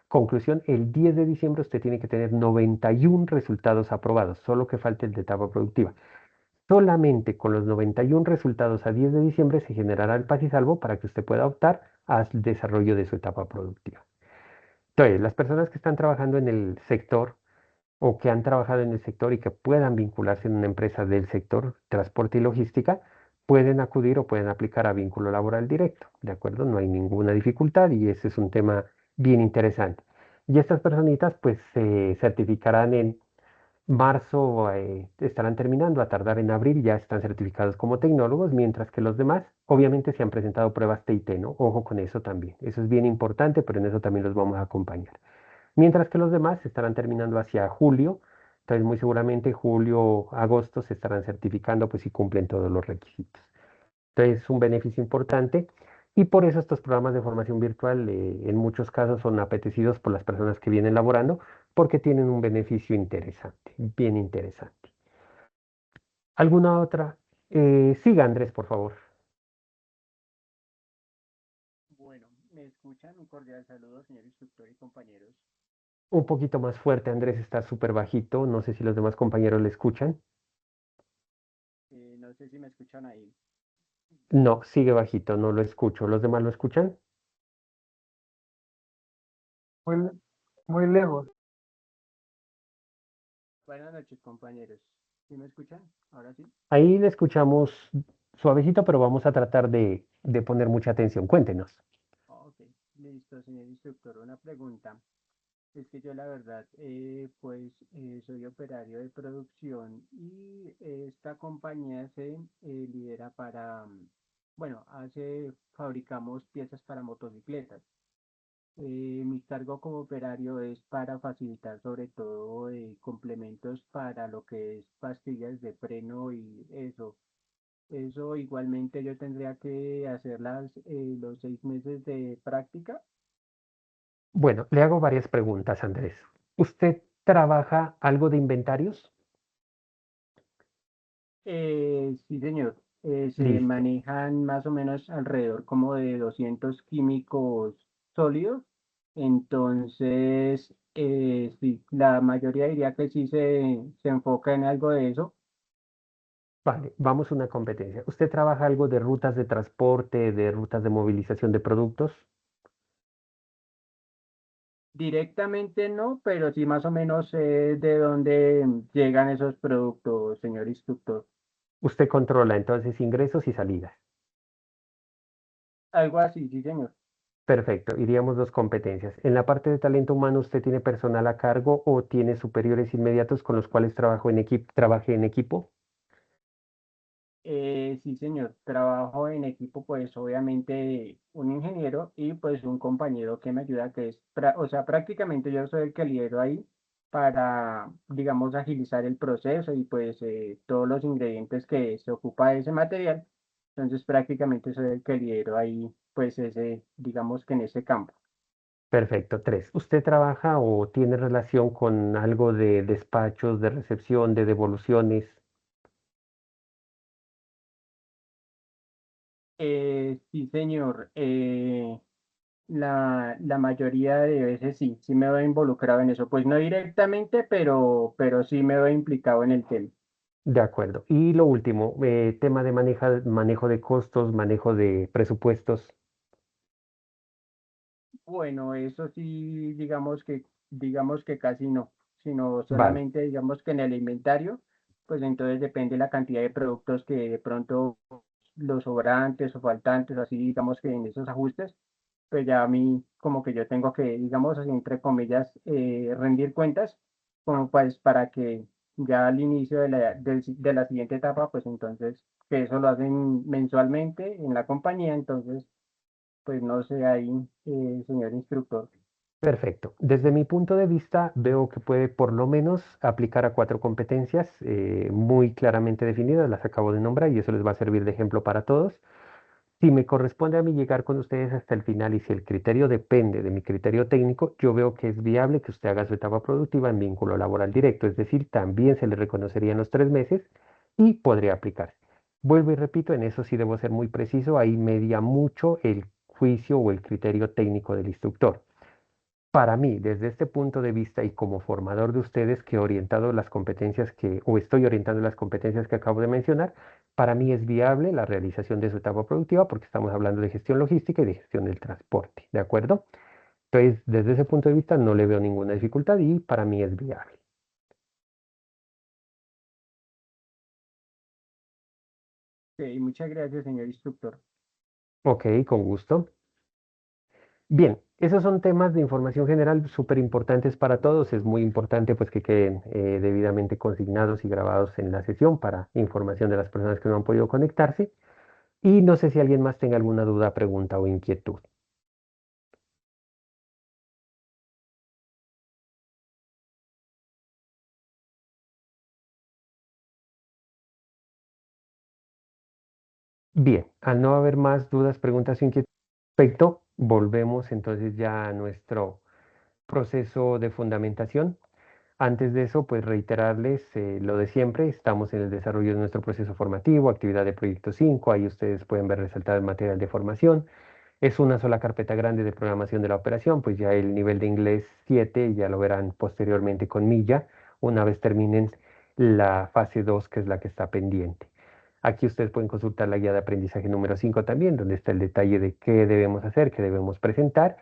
Conclusión, el 10 de diciembre usted tiene que tener 91 resultados aprobados, solo que falte el de etapa productiva. Solamente con los 91 resultados a 10 de diciembre se generará el paz y salvo para que usted pueda optar al desarrollo de su etapa productiva. Entonces, las personas que están trabajando en el sector o que han trabajado en el sector y que puedan vincularse en una empresa del sector transporte y logística, pueden acudir o pueden aplicar a vínculo laboral directo, ¿de acuerdo? No hay ninguna dificultad y ese es un tema bien interesante. Y estas personitas pues se certificarán en marzo, estarán terminando, a tardar en abril ya están certificados como tecnólogos, mientras que los demás obviamente se han presentado pruebas TIT, ¿no? Ojo con eso también. Eso es bien importante, pero en eso también los vamos a acompañar. Mientras que los demás estarán terminando hacia julio, entonces muy seguramente julio, agosto se estarán certificando pues si cumplen todos los requisitos. Entonces es un beneficio importante y por eso estos programas de formación virtual en muchos casos son apetecidos por las personas que vienen laborando porque tienen un beneficio interesante, bien interesante. ¿Alguna otra? Siga Andrés, por favor. Bueno, ¿me escuchan? Un cordial saludo, señor instructor y compañeros. Un poquito más fuerte, Andrés está súper bajito, no sé si los demás compañeros le escuchan. No sé si me escuchan ahí. No, sigue bajito, no lo escucho. ¿Los demás lo escuchan? Muy, muy lejos. Buenas noches, compañeros. ¿Sí me escuchan? Ahora sí. Ahí le escuchamos suavecito, pero vamos a tratar de poner mucha atención. Cuéntenos. Ok, listo, señor instructor. Una pregunta. Es que yo la verdad, soy operario de producción y esta compañía se lidera para, fabricamos piezas para motocicletas. Mi cargo como operario es para facilitar sobre todo complementos para lo que es pastillas de freno y eso. Eso igualmente yo tendría que hacer los 6 meses de práctica. Bueno, le hago varias preguntas, Andrés. ¿Usted trabaja algo de inventarios? Sí, señor. Se Listo. manejan más o menos alrededor como de 200 químicos sólidos. Entonces, sí, la mayoría diría que sí se enfoca en algo de eso. Vale, vamos a una competencia. ¿Usted trabaja algo de rutas de transporte, de rutas de movilización de productos? Directamente no, pero sí más o menos sé de dónde llegan esos productos, señor instructor. Usted controla entonces ingresos y salidas. Algo así, sí, señor. Perfecto, iríamos dos competencias. En la parte de talento humano, ¿usted tiene personal a cargo o tiene superiores inmediatos con los cuales trabaje en equipo? Sí, señor. Trabajo en equipo, pues obviamente un ingeniero y pues un compañero que me ayuda, o sea, prácticamente yo soy el que lidero ahí para, digamos, agilizar el proceso y pues todos los ingredientes que se ocupa de ese material. Entonces prácticamente soy el que lidero ahí, pues digamos que en ese campo. Perfecto. Tres, ¿usted trabaja o tiene relación con algo de despachos, de recepción, de devoluciones? Sí, señor. la mayoría de veces sí me veo involucrado en eso. Pues no directamente, pero sí me veo implicado en el tema. De acuerdo. Y lo último, tema de manejo de costos, manejo de presupuestos. Bueno, eso sí, digamos que casi no, sino Vale. solamente digamos que en el inventario, pues entonces depende la cantidad de productos que de pronto los sobrantes o faltantes, así digamos que en esos ajustes, pues ya a mí como que yo tengo que, digamos así, entre comillas, rendir cuentas, como pues para que ya al inicio de la siguiente etapa, pues entonces, que eso lo hacen mensualmente en la compañía, entonces, pues no sé ahí, señor instructor. Perfecto. Desde mi punto de vista, veo que puede por lo menos aplicar a 4 competencias muy claramente definidas, las acabo de nombrar y eso les va a servir de ejemplo para todos. Si me corresponde a mí llegar con ustedes hasta el final y si el criterio depende de mi criterio técnico, yo veo que es viable que usted haga su etapa productiva en vínculo laboral directo, es decir, también se le reconocerían los 3 meses y podría aplicarse. Vuelvo y repito, en eso sí debo ser muy preciso, ahí media mucho el juicio o el criterio técnico del instructor. Para mí, desde este punto de vista y como formador de ustedes que he orientado las competencias o estoy orientando las competencias que acabo de mencionar, para mí es viable la realización de su etapa productiva porque estamos hablando de gestión logística y de gestión del transporte, ¿de acuerdo? Entonces, desde ese punto de vista no le veo ninguna dificultad y para mí es viable. Ok, muchas gracias, señor instructor. Ok, con gusto. Bien, esos son temas de información general súper importantes para todos. Es muy importante pues que queden debidamente consignados y grabados en la sesión para información de las personas que no han podido conectarse. Y no sé si alguien más tenga alguna duda, pregunta o inquietud. Bien, al no haber más dudas, preguntas o inquietudes al respecto, volvemos entonces ya a nuestro proceso de fundamentación. Antes de eso, pues reiterarles lo de siempre, estamos en el desarrollo de nuestro proceso formativo, actividad de proyecto 5. Ahí ustedes pueden ver resaltado el material de formación. Es una sola carpeta grande de programación de la operación, pues ya el nivel de inglés 7 ya lo verán posteriormente con Milla, una vez terminen la fase 2, que es la que está pendiente. Aquí ustedes pueden consultar la guía de aprendizaje número 5 también, donde está el detalle de qué debemos hacer, qué debemos presentar.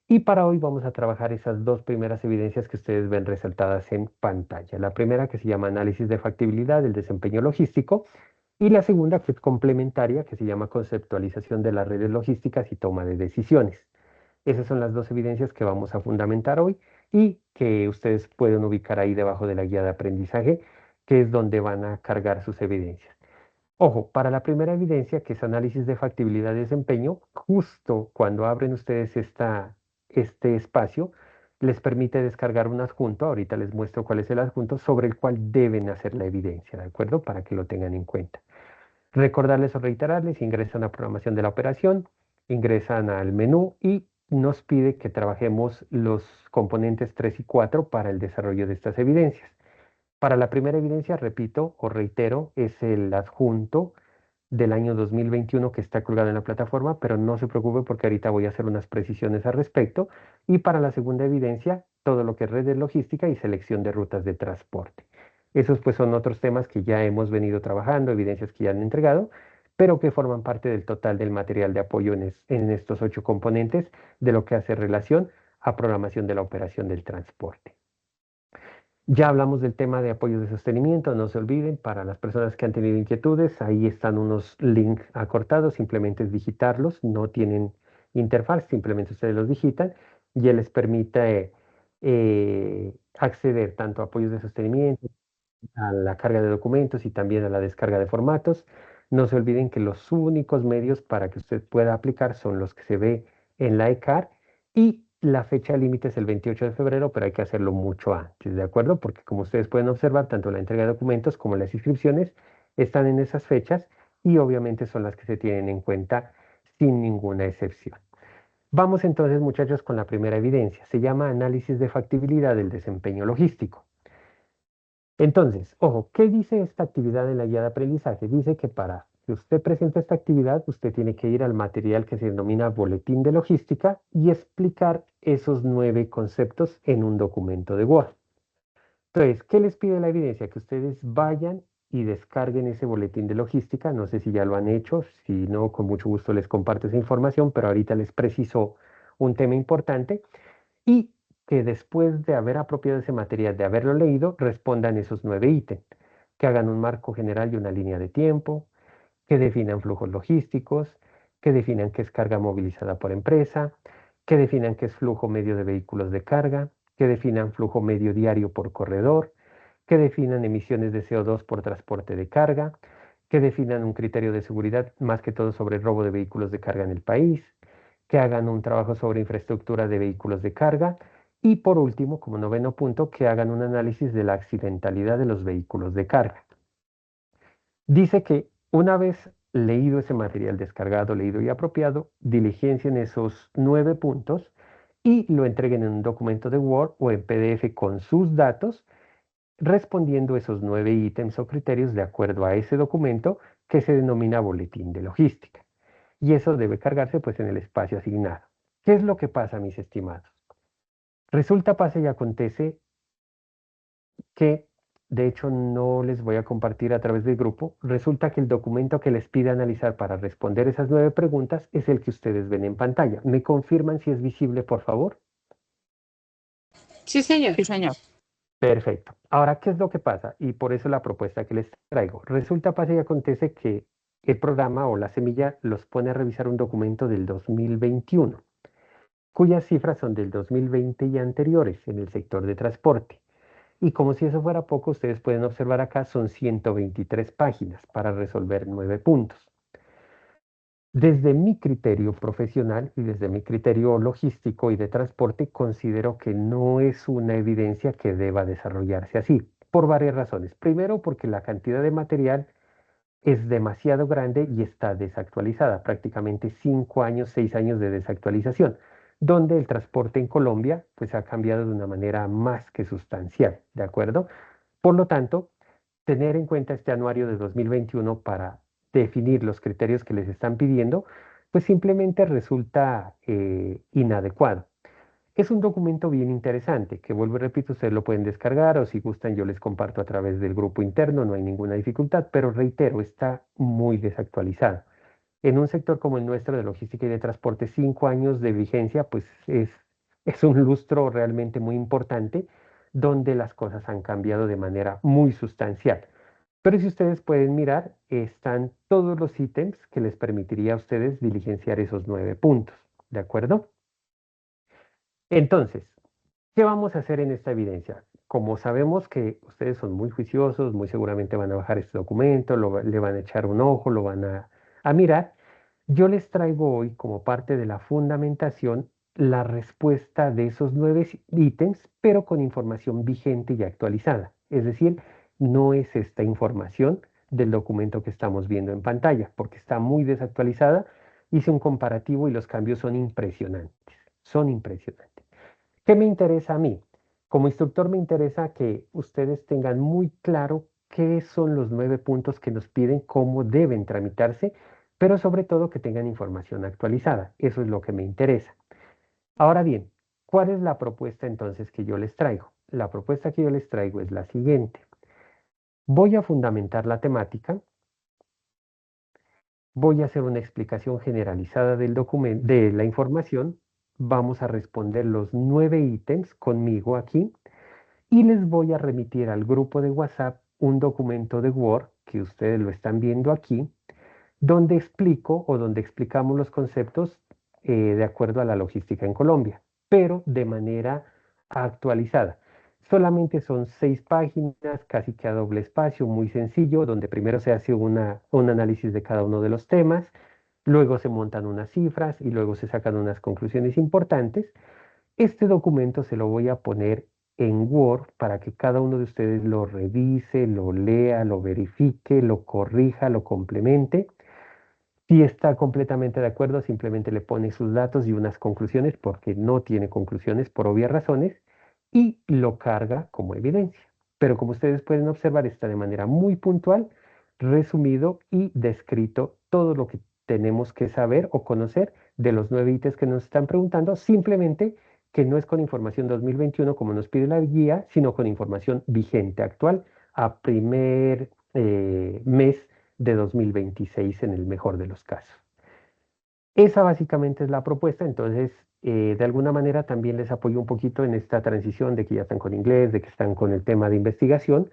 Y para hoy vamos a trabajar esas 2 primeras evidencias que ustedes ven resaltadas en pantalla. La primera que se llama análisis de factibilidad del desempeño logístico y la segunda que es complementaria que se llama conceptualización de las redes logísticas y toma de decisiones. Esas son las 2 evidencias que vamos a fundamentar hoy y que ustedes pueden ubicar ahí debajo de la guía de aprendizaje, que es donde van a cargar sus evidencias. Ojo, para la primera evidencia, que es análisis de factibilidad de desempeño, justo cuando abren ustedes este espacio, les permite descargar un adjunto, ahorita les muestro cuál es el adjunto, sobre el cual deben hacer la evidencia, ¿de acuerdo? Para que lo tengan en cuenta. Recordarles o reiterarles, ingresan a programación de la operación, ingresan al menú y nos pide que trabajemos los componentes 3 y 4 para el desarrollo de estas evidencias. Para la primera evidencia, repito o reitero, es el adjunto del año 2021 que está colgado en la plataforma, pero no se preocupe porque ahorita voy a hacer unas precisiones al respecto. Y para la segunda evidencia, todo lo que es redes logística y selección de rutas de transporte. Esos pues son otros temas que ya hemos venido trabajando, evidencias que ya han entregado, pero que forman parte del total del material de apoyo en estos 8 componentes de lo que hace relación a programación de la operación del transporte. Ya hablamos del tema de apoyos de sostenimiento, no se olviden, para las personas que han tenido inquietudes, ahí están unos links acortados, simplemente es digitarlos, no tienen interfaz, simplemente ustedes los digitan y él les permite acceder tanto a apoyos de sostenimiento, a la carga de documentos y también a la descarga de formatos. No se olviden que los únicos medios para que usted pueda aplicar son los que se ve en la ECAR y la fecha límite es el 28 de febrero, pero hay que hacerlo mucho antes, ¿de acuerdo? Porque como ustedes pueden observar, tanto la entrega de documentos como las inscripciones están en esas fechas y obviamente son las que se tienen en cuenta sin ninguna excepción. Vamos entonces, muchachos, con la primera evidencia. Se llama análisis de factibilidad del desempeño logístico. Entonces, ojo, ¿qué dice esta actividad en la guía de aprendizaje? Dice que para que usted presenta esta actividad, usted tiene que ir al material que se denomina Boletín de Logística y explicar esos 9 conceptos en un documento de Word. Entonces, ¿qué les pide la evidencia? Que ustedes vayan y descarguen ese boletín de logística. No sé si ya lo han hecho, si no, con mucho gusto les comparto esa información, pero ahorita les preciso un tema importante y que después de haber apropiado ese material, de haberlo leído, respondan esos 9 ítems, que hagan un marco general y una línea de tiempo, que definan flujos logísticos, que definan qué es carga movilizada por empresa, que definan qué es flujo medio de vehículos de carga, que definan flujo medio diario por corredor, que definan emisiones de CO2 por transporte de carga, que definan un criterio de seguridad más que todo sobre el robo de vehículos de carga en el país, que hagan un trabajo sobre infraestructura de vehículos de carga y por último, como noveno punto, que hagan un análisis de la accidentalidad de los vehículos de carga. Dice que una vez leído ese material descargado, leído y apropiado, diligencien esos 9 puntos y lo entreguen en un documento de Word o en PDF con sus datos, respondiendo esos 9 ítems o criterios de acuerdo a ese documento que se denomina boletín de logística. Y eso debe cargarse pues en el espacio asignado. ¿Qué es lo que pasa, mis estimados? Resulta, pasa y acontece que de hecho no les voy a compartir a través del grupo. Resulta que el documento que les pide analizar para responder esas 9 preguntas es el que ustedes ven en pantalla. ¿Me confirman si es visible, por favor? Sí, señor. Sí, señor. Perfecto. Ahora, ¿qué es lo que pasa? Y por eso la propuesta que les traigo. Resulta, pasa y acontece que el programa o la semilla los pone a revisar un documento del 2021, cuyas cifras son del 2020 y anteriores en el sector de transporte. Y como si eso fuera poco, ustedes pueden observar acá, son 123 páginas para resolver 9 puntos. Desde mi criterio profesional y desde mi criterio logístico y de transporte, considero que no es una evidencia que deba desarrollarse así, por varias razones. Primero, porque la cantidad de material es demasiado grande y está desactualizada, prácticamente 5 años, 6 años de desactualización, donde el transporte en Colombia pues ha cambiado de una manera más que sustancial, ¿de acuerdo? Por lo tanto, tener en cuenta este anuario de 2021 para definir los criterios que les están pidiendo, pues simplemente resulta inadecuado. Es un documento bien interesante, que vuelvo y repito, ustedes lo pueden descargar o si gustan yo les comparto a través del grupo interno, no hay ninguna dificultad, pero reitero, está muy desactualizado. En un sector como el nuestro de logística y de transporte, 5 años de vigencia, pues es un lustro realmente muy importante donde las cosas han cambiado de manera muy sustancial. Pero si ustedes pueden mirar, están todos los ítems que les permitiría a ustedes diligenciar esos 9 puntos, ¿de acuerdo? Entonces, ¿qué vamos a hacer en esta evidencia? Como sabemos que ustedes son muy juiciosos, muy seguramente van a bajar este documento, le van a echar un ojo, lo van a mirar. Yo les traigo hoy como parte de la fundamentación la respuesta de esos 9 ítems, pero con información vigente y actualizada. Es decir, no es esta información del documento que estamos viendo en pantalla, porque está muy desactualizada. Hice un comparativo y los cambios son impresionantes. Son impresionantes. ¿Qué me interesa a mí? Como instructor me interesa que ustedes tengan muy claro qué son los 9 puntos que nos piden, cómo deben tramitarse, pero sobre todo que tengan información actualizada. Eso es lo que me interesa. Ahora bien, ¿cuál es la propuesta entonces que yo les traigo? La propuesta que yo les traigo es la siguiente. Voy a fundamentar la temática, voy a hacer una explicación generalizada del documento, de la información, vamos a responder los 9 ítems conmigo aquí y les voy a remitir al grupo de WhatsApp un documento de Word que ustedes lo están viendo aquí, donde explico o donde explicamos los conceptos de acuerdo a la logística en Colombia, pero de manera actualizada. Solamente son 6 páginas, casi que a doble espacio, muy sencillo, donde primero se hace un análisis de cada uno de los temas, luego se montan unas cifras y luego se sacan unas conclusiones importantes. Este documento se lo voy a poner en Word para que cada uno de ustedes lo revise, lo lea, lo verifique, lo corrija, lo complemente. Si está completamente de acuerdo, simplemente le pone sus datos y unas conclusiones, porque no tiene conclusiones por obvias razones, y lo carga como evidencia. Pero como ustedes pueden observar, está de manera muy puntual, resumido y descrito todo lo que tenemos que saber o conocer de los 9 ítems que nos están preguntando, simplemente que no es con información 2021 como nos pide la guía, sino con información vigente actual a primer mes de 2026 en el mejor de los casos. Esa básicamente es la propuesta, entonces de alguna manera también les apoyo un poquito en esta transición de que ya están con inglés, de que están con el tema de investigación,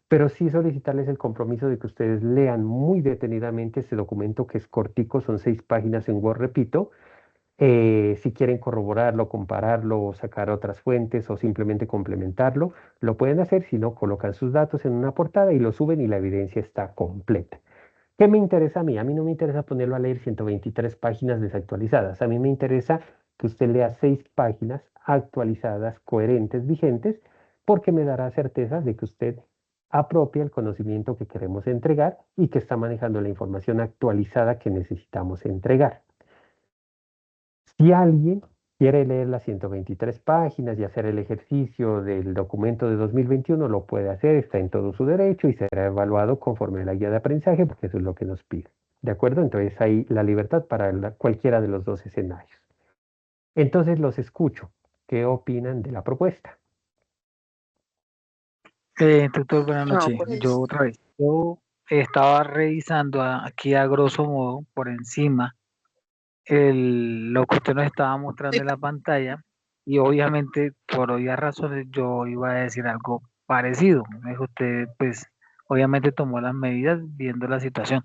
pero sí solicitarles el compromiso de que ustedes lean muy detenidamente este documento que es cortico, son 6 páginas en Word, repito. Si quieren corroborarlo, compararlo o sacar otras fuentes o simplemente complementarlo, lo pueden hacer, si no, colocan sus datos en una portada y lo suben y la evidencia está completa. ¿Qué me interesa a mí? A mí no me interesa ponerlo a leer 123 páginas desactualizadas. A mí me interesa que usted lea 6 páginas actualizadas, coherentes, vigentes, porque me dará certeza de que usted apropia el conocimiento que queremos entregar y que está manejando la información actualizada que necesitamos entregar. Si alguien quiere leer las 123 páginas y hacer el ejercicio del documento de 2021, lo puede hacer, está en todo su derecho y será evaluado conforme a la guía de aprendizaje, porque eso es lo que nos pide. ¿De acuerdo? Entonces hay la libertad para cualquiera de los 2 escenarios. Entonces los escucho. ¿Qué opinan de la propuesta? Tutor, buenas No, noches. pues, Yo otra vez. Yo estaba revisando aquí a grosso modo, por encima, lo que usted nos estaba mostrando en la pantalla y obviamente por obvias razones yo iba a decir algo parecido. Me dijo usted, pues obviamente tomó las medidas viendo la situación,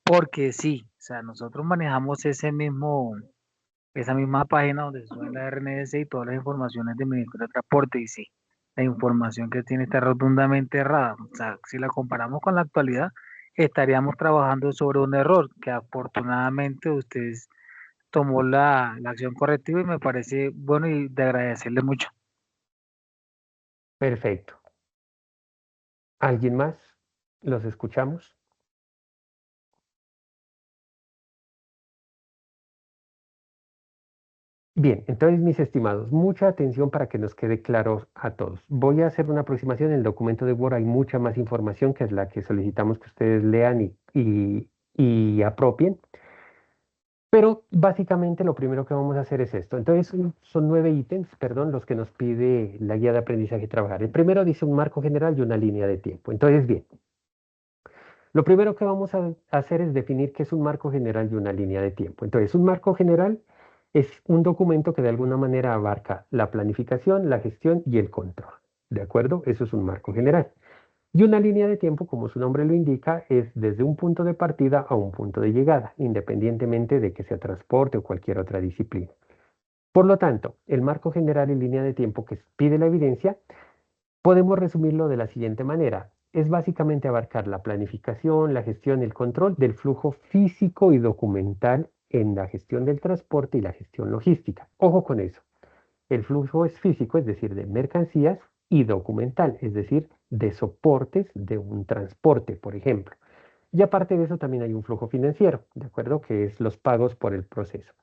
porque sí, o sea, nosotros manejamos esa misma página donde se sube la RNS y todas las informaciones del Ministerio de Transporte y sí, la información que tiene está rotundamente errada. O sea, si la comparamos con la actualidad, estaríamos trabajando sobre un error que afortunadamente ustedes tomó la acción correctiva y me parece bueno y de agradecerle mucho. Perfecto. ¿Alguien más? ¿Los escuchamos? Bien, entonces mis estimados, mucha atención para que nos quede claro a todos. Voy a hacer una aproximación. En el documento de Word hay mucha más información que es la que solicitamos que ustedes lean y apropien. Pero básicamente lo primero que vamos a hacer es esto. Entonces son 9 ítems, perdón, los que nos pide la guía de aprendizaje y trabajar. El primero dice un marco general y una línea de tiempo. Entonces, bien, lo primero que vamos a hacer es definir qué es un marco general y una línea de tiempo. Entonces, un marco general es un documento que de alguna manera abarca la planificación, la gestión y el control. ¿De acuerdo? Eso es un marco general. Y una línea de tiempo, como su nombre lo indica, es desde un punto de partida a un punto de llegada, independientemente de que sea transporte o cualquier otra disciplina. Por lo tanto, el marco general y línea de tiempo que pide la evidencia, podemos resumirlo de la siguiente manera. Es básicamente abarcar la planificación, la gestión y el control del flujo físico y documental en la gestión del transporte y la gestión logística. Ojo con eso. El flujo es físico, es decir, de mercancías, y documental, es decir, de soportes de un transporte, por ejemplo. Y aparte de eso también hay un flujo financiero, ¿de acuerdo? Que es los pagos por el proceso.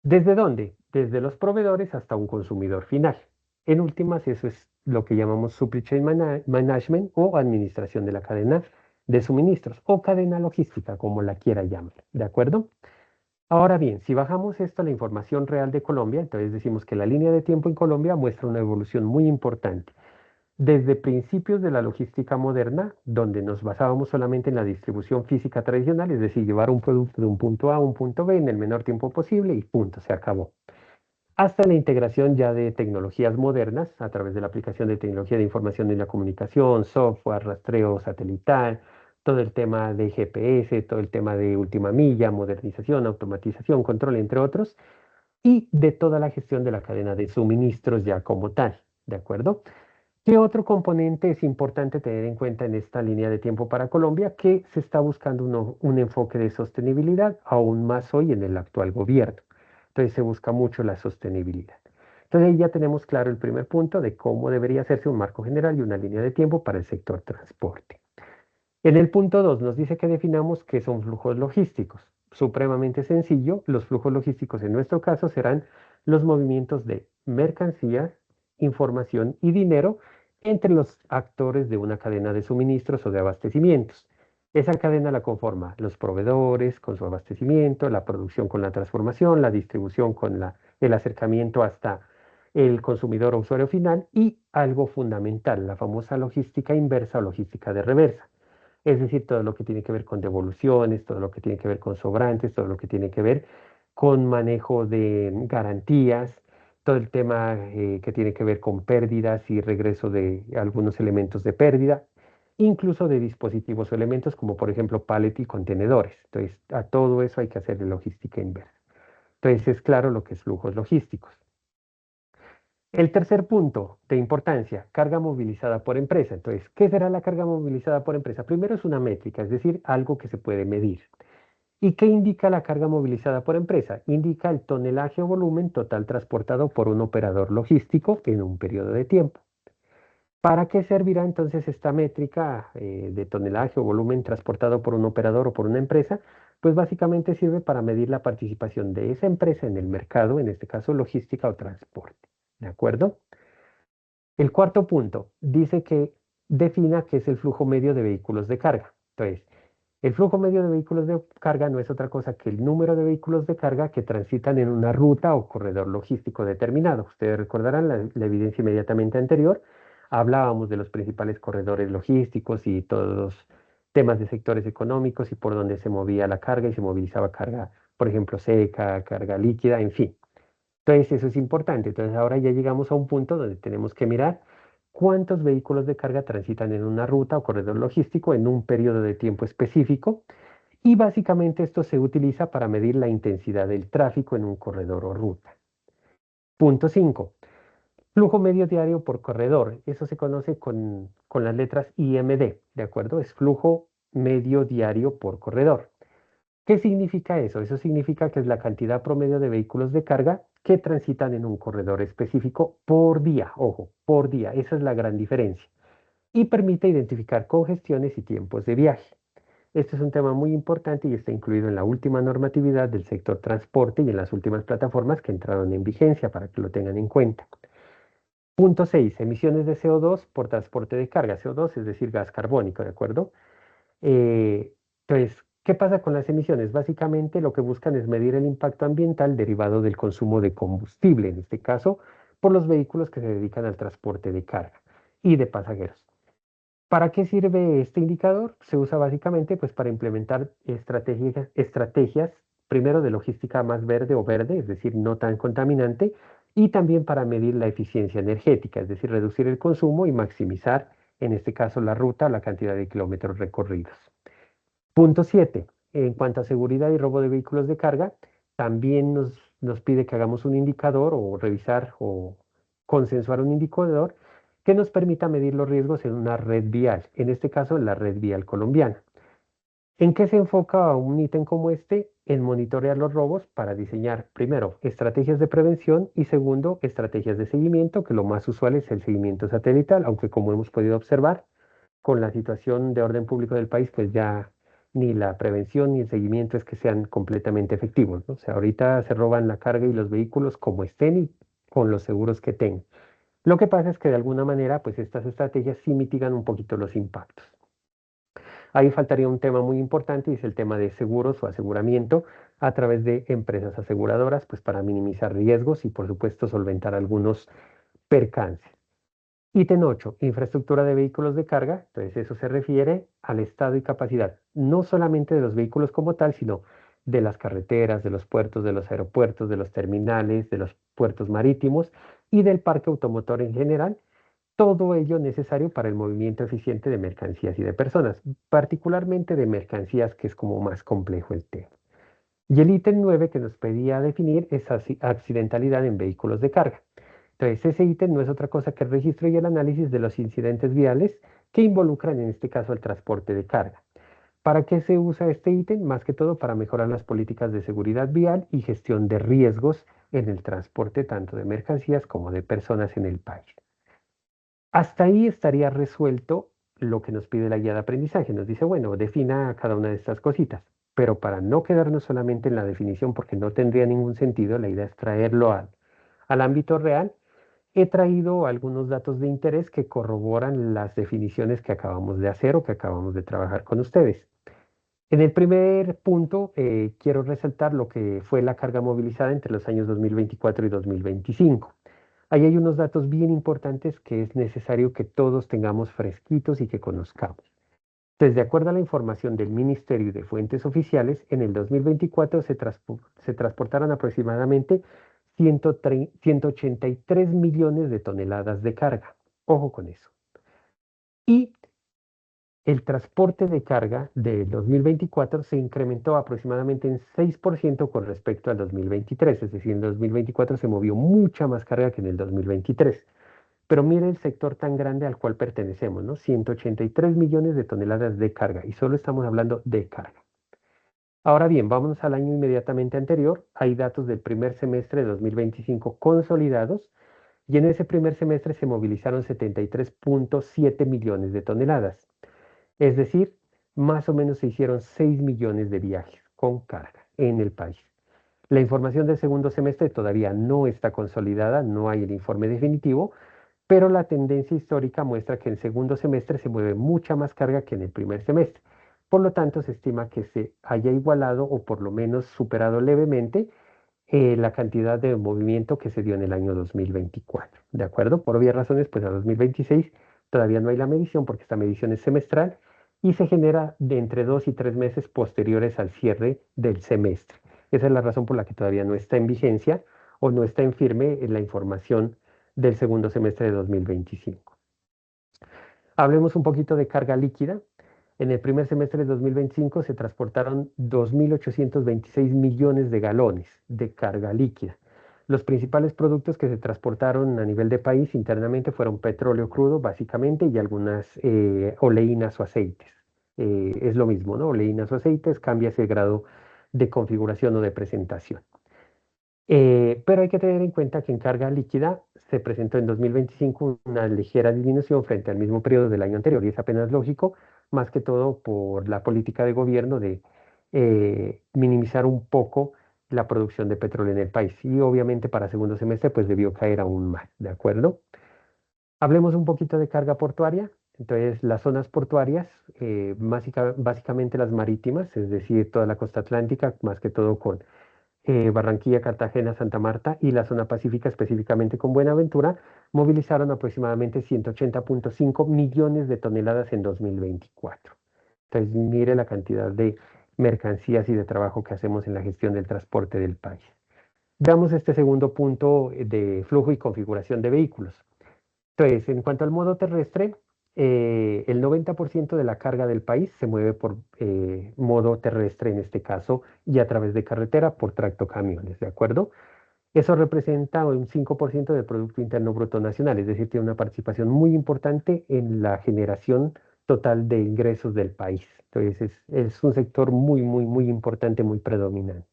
¿Desde dónde? Desde los proveedores hasta un consumidor final. En últimas, eso es lo que llamamos supply chain management o administración de la cadena de suministros o cadena logística, como la quiera llamar, ¿de acuerdo? Ahora bien, si bajamos esto a la información real de Colombia, entonces decimos que la línea de tiempo en Colombia muestra una evolución muy importante. Desde principios de la logística moderna, donde nos basábamos solamente en la distribución física tradicional, es decir, llevar un producto de un punto A a un punto B en el menor tiempo posible y punto, se acabó. Hasta la integración ya de tecnologías modernas a través de la aplicación de tecnología de información y la comunicación, software, rastreo satelital, todo el tema de GPS, todo el tema de última milla, modernización, automatización, control, entre otros, y de toda la gestión de la cadena de suministros ya como tal, ¿de acuerdo? ¿Qué otro componente es importante tener en cuenta en esta línea de tiempo para Colombia? Que se está buscando un enfoque de sostenibilidad aún más hoy en el actual gobierno. Entonces se busca mucho la sostenibilidad. Entonces ahí ya tenemos claro el primer punto de cómo debería hacerse un marco general y una línea de tiempo para el sector transporte. En el punto 2 nos dice que definamos qué son flujos logísticos. Supremamente sencillo, los flujos logísticos en nuestro caso serán los movimientos de mercancías, información y dinero entre los actores de una cadena de suministros o de abastecimientos. Esa cadena la conforma los proveedores con su abastecimiento, la producción con la transformación, la distribución con el acercamiento hasta el consumidor o usuario final y algo fundamental, la famosa logística inversa o logística de reversa. Es decir, todo lo que tiene que ver con devoluciones, todo lo que tiene que ver con sobrantes, todo lo que tiene que ver con manejo de garantías, todo el tema que tiene que ver con pérdidas y regreso de algunos elementos de pérdida, incluso de dispositivos o elementos como por ejemplo pallet y contenedores. Entonces, a todo eso hay que hacerle logística inversa. Entonces, es claro lo que es flujos logísticos. El tercer punto de importancia, carga movilizada por empresa. Entonces, ¿qué será la carga movilizada por empresa? Primero es una métrica, es decir, algo que se puede medir. ¿Y qué indica la carga movilizada por empresa? Indica el tonelaje o volumen total transportado por un operador logístico en un periodo de tiempo. ¿Para qué servirá entonces esta métrica de tonelaje o volumen transportado por un operador o por una empresa? Pues básicamente sirve para medir la participación de esa empresa en el mercado, en este caso logística o transporte. ¿De acuerdo? El cuarto punto dice que defina qué es el flujo medio de vehículos de carga. Entonces, el flujo medio de vehículos de carga no es otra cosa que el número de vehículos de carga que transitan en una ruta o corredor logístico determinado. Ustedes recordarán la evidencia inmediatamente anterior. Hablábamos de los principales corredores logísticos y todos los temas de sectores económicos y por donde se movía la carga y se movilizaba carga, por ejemplo, seca, carga líquida, en fin. Entonces, eso es importante. Entonces, ahora ya llegamos a un punto donde tenemos que mirar cuántos vehículos de carga transitan en una ruta o corredor logístico en un periodo de tiempo específico. Y básicamente esto se utiliza para medir la intensidad del tráfico en un corredor o ruta. Punto 5. Flujo medio diario por corredor. Eso se conoce con las letras IMD, ¿de acuerdo? Es flujo medio diario por corredor. ¿Qué significa eso? Eso significa que es la cantidad promedio de vehículos de carga que transitan en un corredor específico por día. Ojo, por día. Esa es la gran diferencia. Y permite identificar congestiones y tiempos de viaje. Este es un tema muy importante y está incluido en la última normatividad del sector transporte y en las últimas plataformas que entraron en vigencia para que lo tengan en cuenta. Punto 6. Emisiones de CO2 por transporte de carga. CO2 es decir, gas carbónico, ¿de acuerdo? Entonces, ¿qué pasa con las emisiones? Básicamente lo que buscan es medir el impacto ambiental derivado del consumo de combustible, en este caso, por los vehículos que se dedican al transporte de carga y de pasajeros. ¿Para qué sirve este indicador? Se usa básicamente pues, para implementar estrategias, primero de logística más verde o verde, es decir, no tan contaminante, y también para medir la eficiencia energética, es decir, reducir el consumo y maximizar, en este caso, la ruta o la cantidad de kilómetros recorridos. Punto 7. En cuanto a seguridad y robo de vehículos de carga, también nos pide que hagamos un indicador o revisar o consensuar un indicador que nos permita medir los riesgos en una red vial, en este caso en la red vial colombiana. ¿En qué se enfoca un ítem como este? En monitorear los robos para diseñar, primero, estrategias de prevención y segundo, estrategias de seguimiento, que lo más usual es el seguimiento satelital, aunque como hemos podido observar, con la situación de orden público del país, pues ya ni la prevención ni el seguimiento es que sean completamente efectivos, ¿no? O sea, ahorita se roban la carga y los vehículos como estén y con los seguros que tengan. Lo que pasa es que de alguna manera, pues estas estrategias sí mitigan un poquito los impactos. Ahí faltaría un tema muy importante y es el tema de seguros o aseguramiento a través de empresas aseguradoras, pues para minimizar riesgos y por supuesto solventar algunos percances. Ítem 8, infraestructura de vehículos de carga. Entonces eso se refiere al estado y capacidad, no solamente de los vehículos como tal, sino de las carreteras, de los puertos, de los aeropuertos, de los terminales, de los puertos marítimos y del parque automotor en general. Todo ello necesario para el movimiento eficiente de mercancías y de personas, particularmente de mercancías, que es como más complejo el tema. Y el ítem 9 que nos pedía definir es accidentalidad en vehículos de carga. Entonces, ese ítem no es otra cosa que el registro y el análisis de los incidentes viales que involucran en este caso el transporte de carga. ¿Para qué se usa este ítem? Más que todo para mejorar las políticas de seguridad vial y gestión de riesgos en el transporte tanto de mercancías como de personas en el país. Hasta ahí estaría resuelto lo que nos pide la guía de aprendizaje. Nos dice, bueno, defina cada una de estas cositas. Pero para no quedarnos solamente en la definición, porque no tendría ningún sentido, la idea es traerlo al ámbito real. He traído algunos datos de interés que corroboran las definiciones que acabamos de hacer o que acabamos de trabajar con ustedes. En el primer punto, quiero resaltar lo que fue la carga movilizada entre los años 2024 y 2025. Ahí hay unos datos bien importantes que es necesario que todos tengamos fresquitos y que conozcamos. Entonces, de acuerdo a la información del Ministerio y de fuentes oficiales, en el 2024 se transportaron aproximadamente 183 millones de toneladas de carga. Ojo con eso. Y el transporte de carga del 2024 se incrementó aproximadamente en 6% con respecto al 2023, es decir, en 2024 se movió mucha más carga que en el 2023. Pero mire el sector tan grande al cual pertenecemos, ¿no? 183 millones de toneladas de carga y solo estamos hablando de carga. Ahora bien, vámonos al año inmediatamente anterior. Hay datos del primer semestre de 2025 consolidados y en ese primer semestre se movilizaron 73.7 millones de toneladas. Es decir, más o menos se hicieron 6 millones de viajes con carga en el país. La información del segundo semestre todavía no está consolidada, no hay el informe definitivo, pero la tendencia histórica muestra que en el segundo semestre se mueve mucha más carga que en el primer semestre. Por lo tanto, se estima que se haya igualado o por lo menos superado levemente la cantidad de movimiento que se dio en el año 2024. ¿De acuerdo? Por obvias razones, pues a 2026 todavía no hay la medición porque esta medición es semestral y se genera de entre 2 y 3 meses posteriores al cierre del semestre. Esa es la razón por la que todavía no está en vigencia o no está en firme la información del segundo semestre de 2025. Hablemos un poquito de carga líquida. En el primer semestre de 2025 se transportaron 2.826 millones de galones de carga líquida. Los principales productos que se transportaron a nivel de país internamente fueron petróleo crudo, básicamente, y algunas oleínas o aceites. Es lo mismo, ¿no? Oleínas o aceites, cambia ese grado de configuración o de presentación. Pero hay que tener en cuenta que en carga líquida se presentó en 2025 una ligera disminución frente al mismo periodo del año anterior y es apenas lógico, más que todo por la política de gobierno de minimizar un poco la producción de petróleo en el país. Y obviamente para segundo semestre pues debió caer aún más, ¿de acuerdo? Hablemos un poquito de carga portuaria. Entonces, las zonas portuarias, básicamente las marítimas, es decir, toda la costa atlántica, más que todo con Barranquilla, Cartagena, Santa Marta y la zona pacífica, específicamente con Buenaventura, movilizaron aproximadamente 180.5 millones de toneladas en 2024. Entonces, mire la cantidad de mercancías y de trabajo que hacemos en la gestión del transporte del país. Veamos este segundo punto de flujo y configuración de vehículos. Entonces, en cuanto al modo terrestre, el 90% de la carga del país se mueve por modo terrestre en este caso y a través de carretera por tractocamiones, ¿de acuerdo? Eso representa un 5% del Producto Interno Bruto Nacional, es decir, tiene una participación muy importante en la generación total de ingresos del país. Entonces, es un sector muy, muy, muy importante, muy predominante.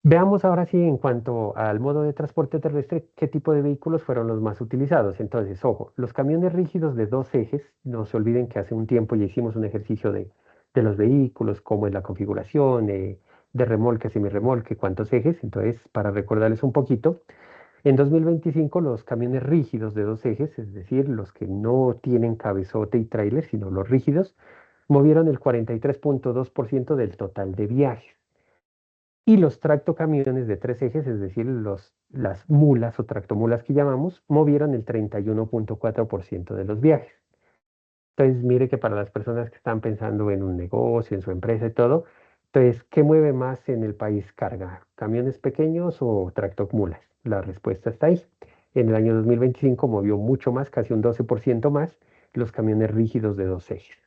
Veamos ahora sí, en cuanto al modo de transporte terrestre, qué tipo de vehículos fueron los más utilizados. Entonces, ojo, los camiones rígidos de dos ejes, no se olviden que hace un tiempo ya hicimos un ejercicio de los vehículos, cómo es la configuración, de remolque, semirremolque, cuántos ejes. Entonces, para recordarles un poquito, en 2025 los camiones rígidos de dos ejes, es decir, los que no tienen cabezote y tráiler, sino los rígidos, movieron el 43.2% del total de viajes. Y los tractocamiones de tres ejes, es decir, las mulas o tractomulas que llamamos, movieron el 31.4% de los viajes. Entonces, mire que para las personas que están pensando en un negocio, en su empresa y todo, entonces, ¿qué mueve más en el país carga? ¿Camiones pequeños o tractomulas? La respuesta está ahí. En el año 2025 movió mucho más, casi un 12% más, los camiones rígidos de dos ejes,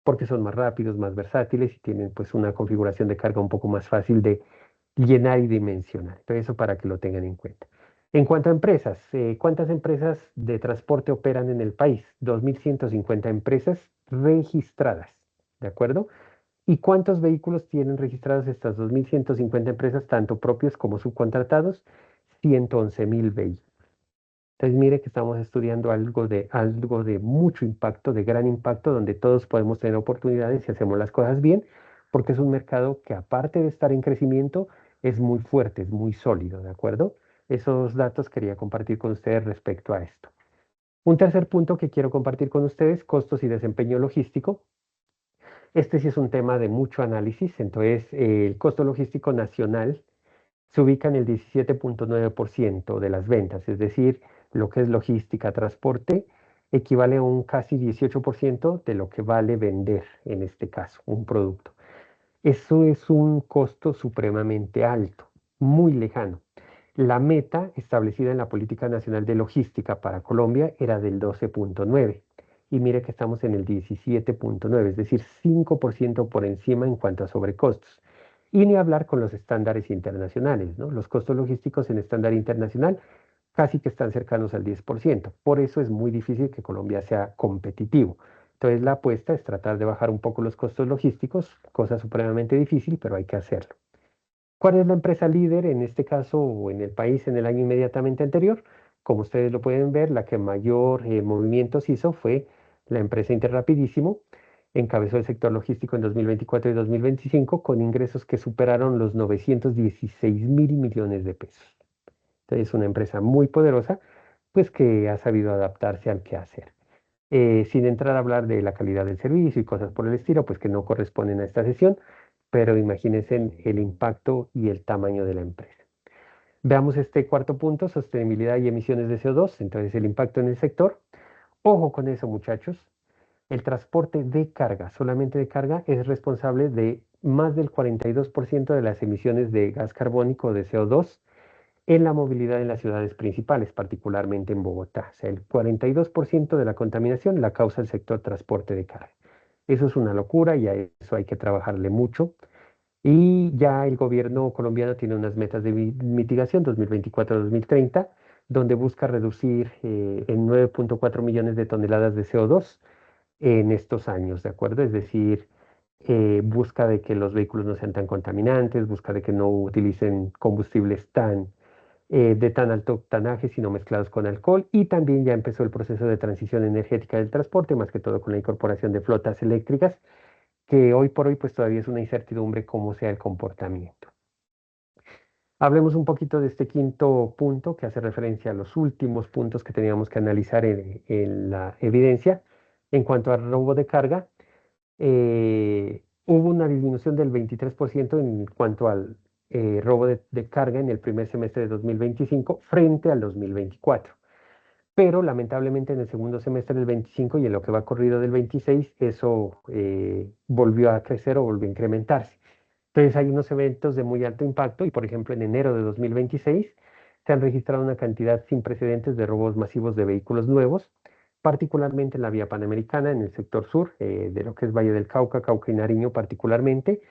porque son más rápidos, más versátiles y tienen pues una configuración de carga un poco más fácil de llenar y dimensionar. Entonces, eso para que lo tengan en cuenta. En cuanto a empresas, ¿cuántas empresas de transporte operan en el país? 2.150 empresas registradas, ¿de acuerdo? ¿Y cuántos vehículos tienen registrados estas 2.150 empresas, tanto propios como subcontratados? 111.000 vehículos. Entonces, mire que estamos estudiando algo de mucho impacto, de gran impacto, donde todos podemos tener oportunidades si hacemos las cosas bien, porque es un mercado que aparte de estar en crecimiento, es muy fuerte, es muy sólido, ¿de acuerdo? Esos datos quería compartir con ustedes respecto a esto. Un tercer punto que quiero compartir con ustedes, costos y desempeño logístico. Este sí es un tema de mucho análisis, entonces el costo logístico nacional se ubica en el 17.9% de las ventas, es decir, lo que es logística, transporte, equivale a un casi 18% de lo que vale vender, en este caso, un producto. Eso es un costo supremamente alto, muy lejano. La meta establecida en la Política Nacional de Logística para Colombia era del 12.9 y mire que estamos en el 17.9, es decir, 5% por encima en cuanto a sobrecostos. Y ni hablar con los estándares internacionales, ¿no? Los costos logísticos en estándar internacional casi que están cercanos al 10%. Por eso es muy difícil que Colombia sea competitivo. Entonces la apuesta es tratar de bajar un poco los costos logísticos, cosa supremamente difícil, pero hay que hacerlo. ¿Cuál es la empresa líder en este caso o en el país en el año inmediatamente anterior? Como ustedes lo pueden ver, la que mayor movimientos hizo fue la empresa Interrapidísimo. Encabezó el sector logístico en 2024 y 2025 con ingresos que superaron los 916.000 millones de pesos. Entonces es una empresa muy poderosa, pues que ha sabido adaptarse al quehacer. Sin entrar a hablar de la calidad del servicio y cosas por el estilo, pues que no corresponden a esta sesión, pero imagínense el impacto y el tamaño de la empresa. Veamos este cuarto punto, sostenibilidad y emisiones de CO2, entonces el impacto en el sector. Ojo con eso, muchachos. El transporte de carga, solamente de carga, es responsable de más del 42% de las emisiones de gas carbónico de CO2 en la movilidad en las ciudades principales, particularmente en Bogotá. O sea, el 42% de la contaminación la causa el sector transporte de carga. Eso es una locura y a eso hay que trabajarle mucho. Y ya el gobierno colombiano tiene unas metas de mitigación 2024-2030, donde busca reducir en 9.4 millones de toneladas de CO2 en estos años, ¿de acuerdo? Es decir, busca de que los vehículos no sean tan contaminantes, busca de que no utilicen combustibles de tan alto octanaje, sino mezclados con alcohol. Y también ya empezó el proceso de transición energética del transporte, más que todo con la incorporación de flotas eléctricas, que hoy por hoy pues todavía es una incertidumbre cómo sea el comportamiento. Hablemos un poquito de este quinto punto que hace referencia a los últimos puntos que teníamos que analizar en la evidencia. En cuanto al robo de carga, hubo una disminución del 23% en cuanto al robo de carga en el primer semestre de 2025 frente al 2024. Pero lamentablemente en el segundo semestre del 25 y en lo que va corrido del 26, eso volvió a crecer o volvió a incrementarse. Entonces hay unos eventos de muy alto impacto y por ejemplo en enero de 2026 se han registrado una cantidad sin precedentes de robos masivos de vehículos nuevos, particularmente en la vía panamericana, en el sector sur, de lo que es Valle del Cauca, Cauca y Nariño particularmente,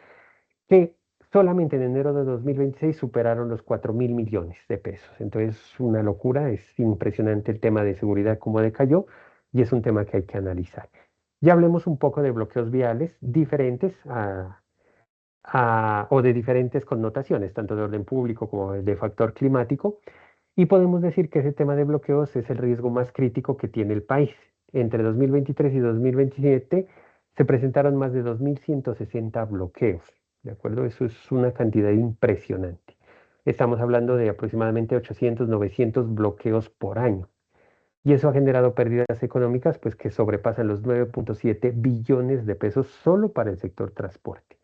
que solamente en enero de 2026 superaron los 4.000 millones de pesos. Entonces, una locura, es impresionante el tema de seguridad cómo decayó y es un tema que hay que analizar. Ya hablemos un poco de bloqueos viales diferentes o de diferentes connotaciones, tanto de orden público como de factor climático, y podemos decir que ese tema de bloqueos es el riesgo más crítico que tiene el país. Entre 2023 y 2027 se presentaron más de 2.160 bloqueos, ¿de acuerdo? Eso es una cantidad impresionante. Estamos hablando de aproximadamente 800, 900 bloqueos por año. Y eso ha generado pérdidas económicas pues, que sobrepasan los 9.7 billones de pesos solo para el sector transporte.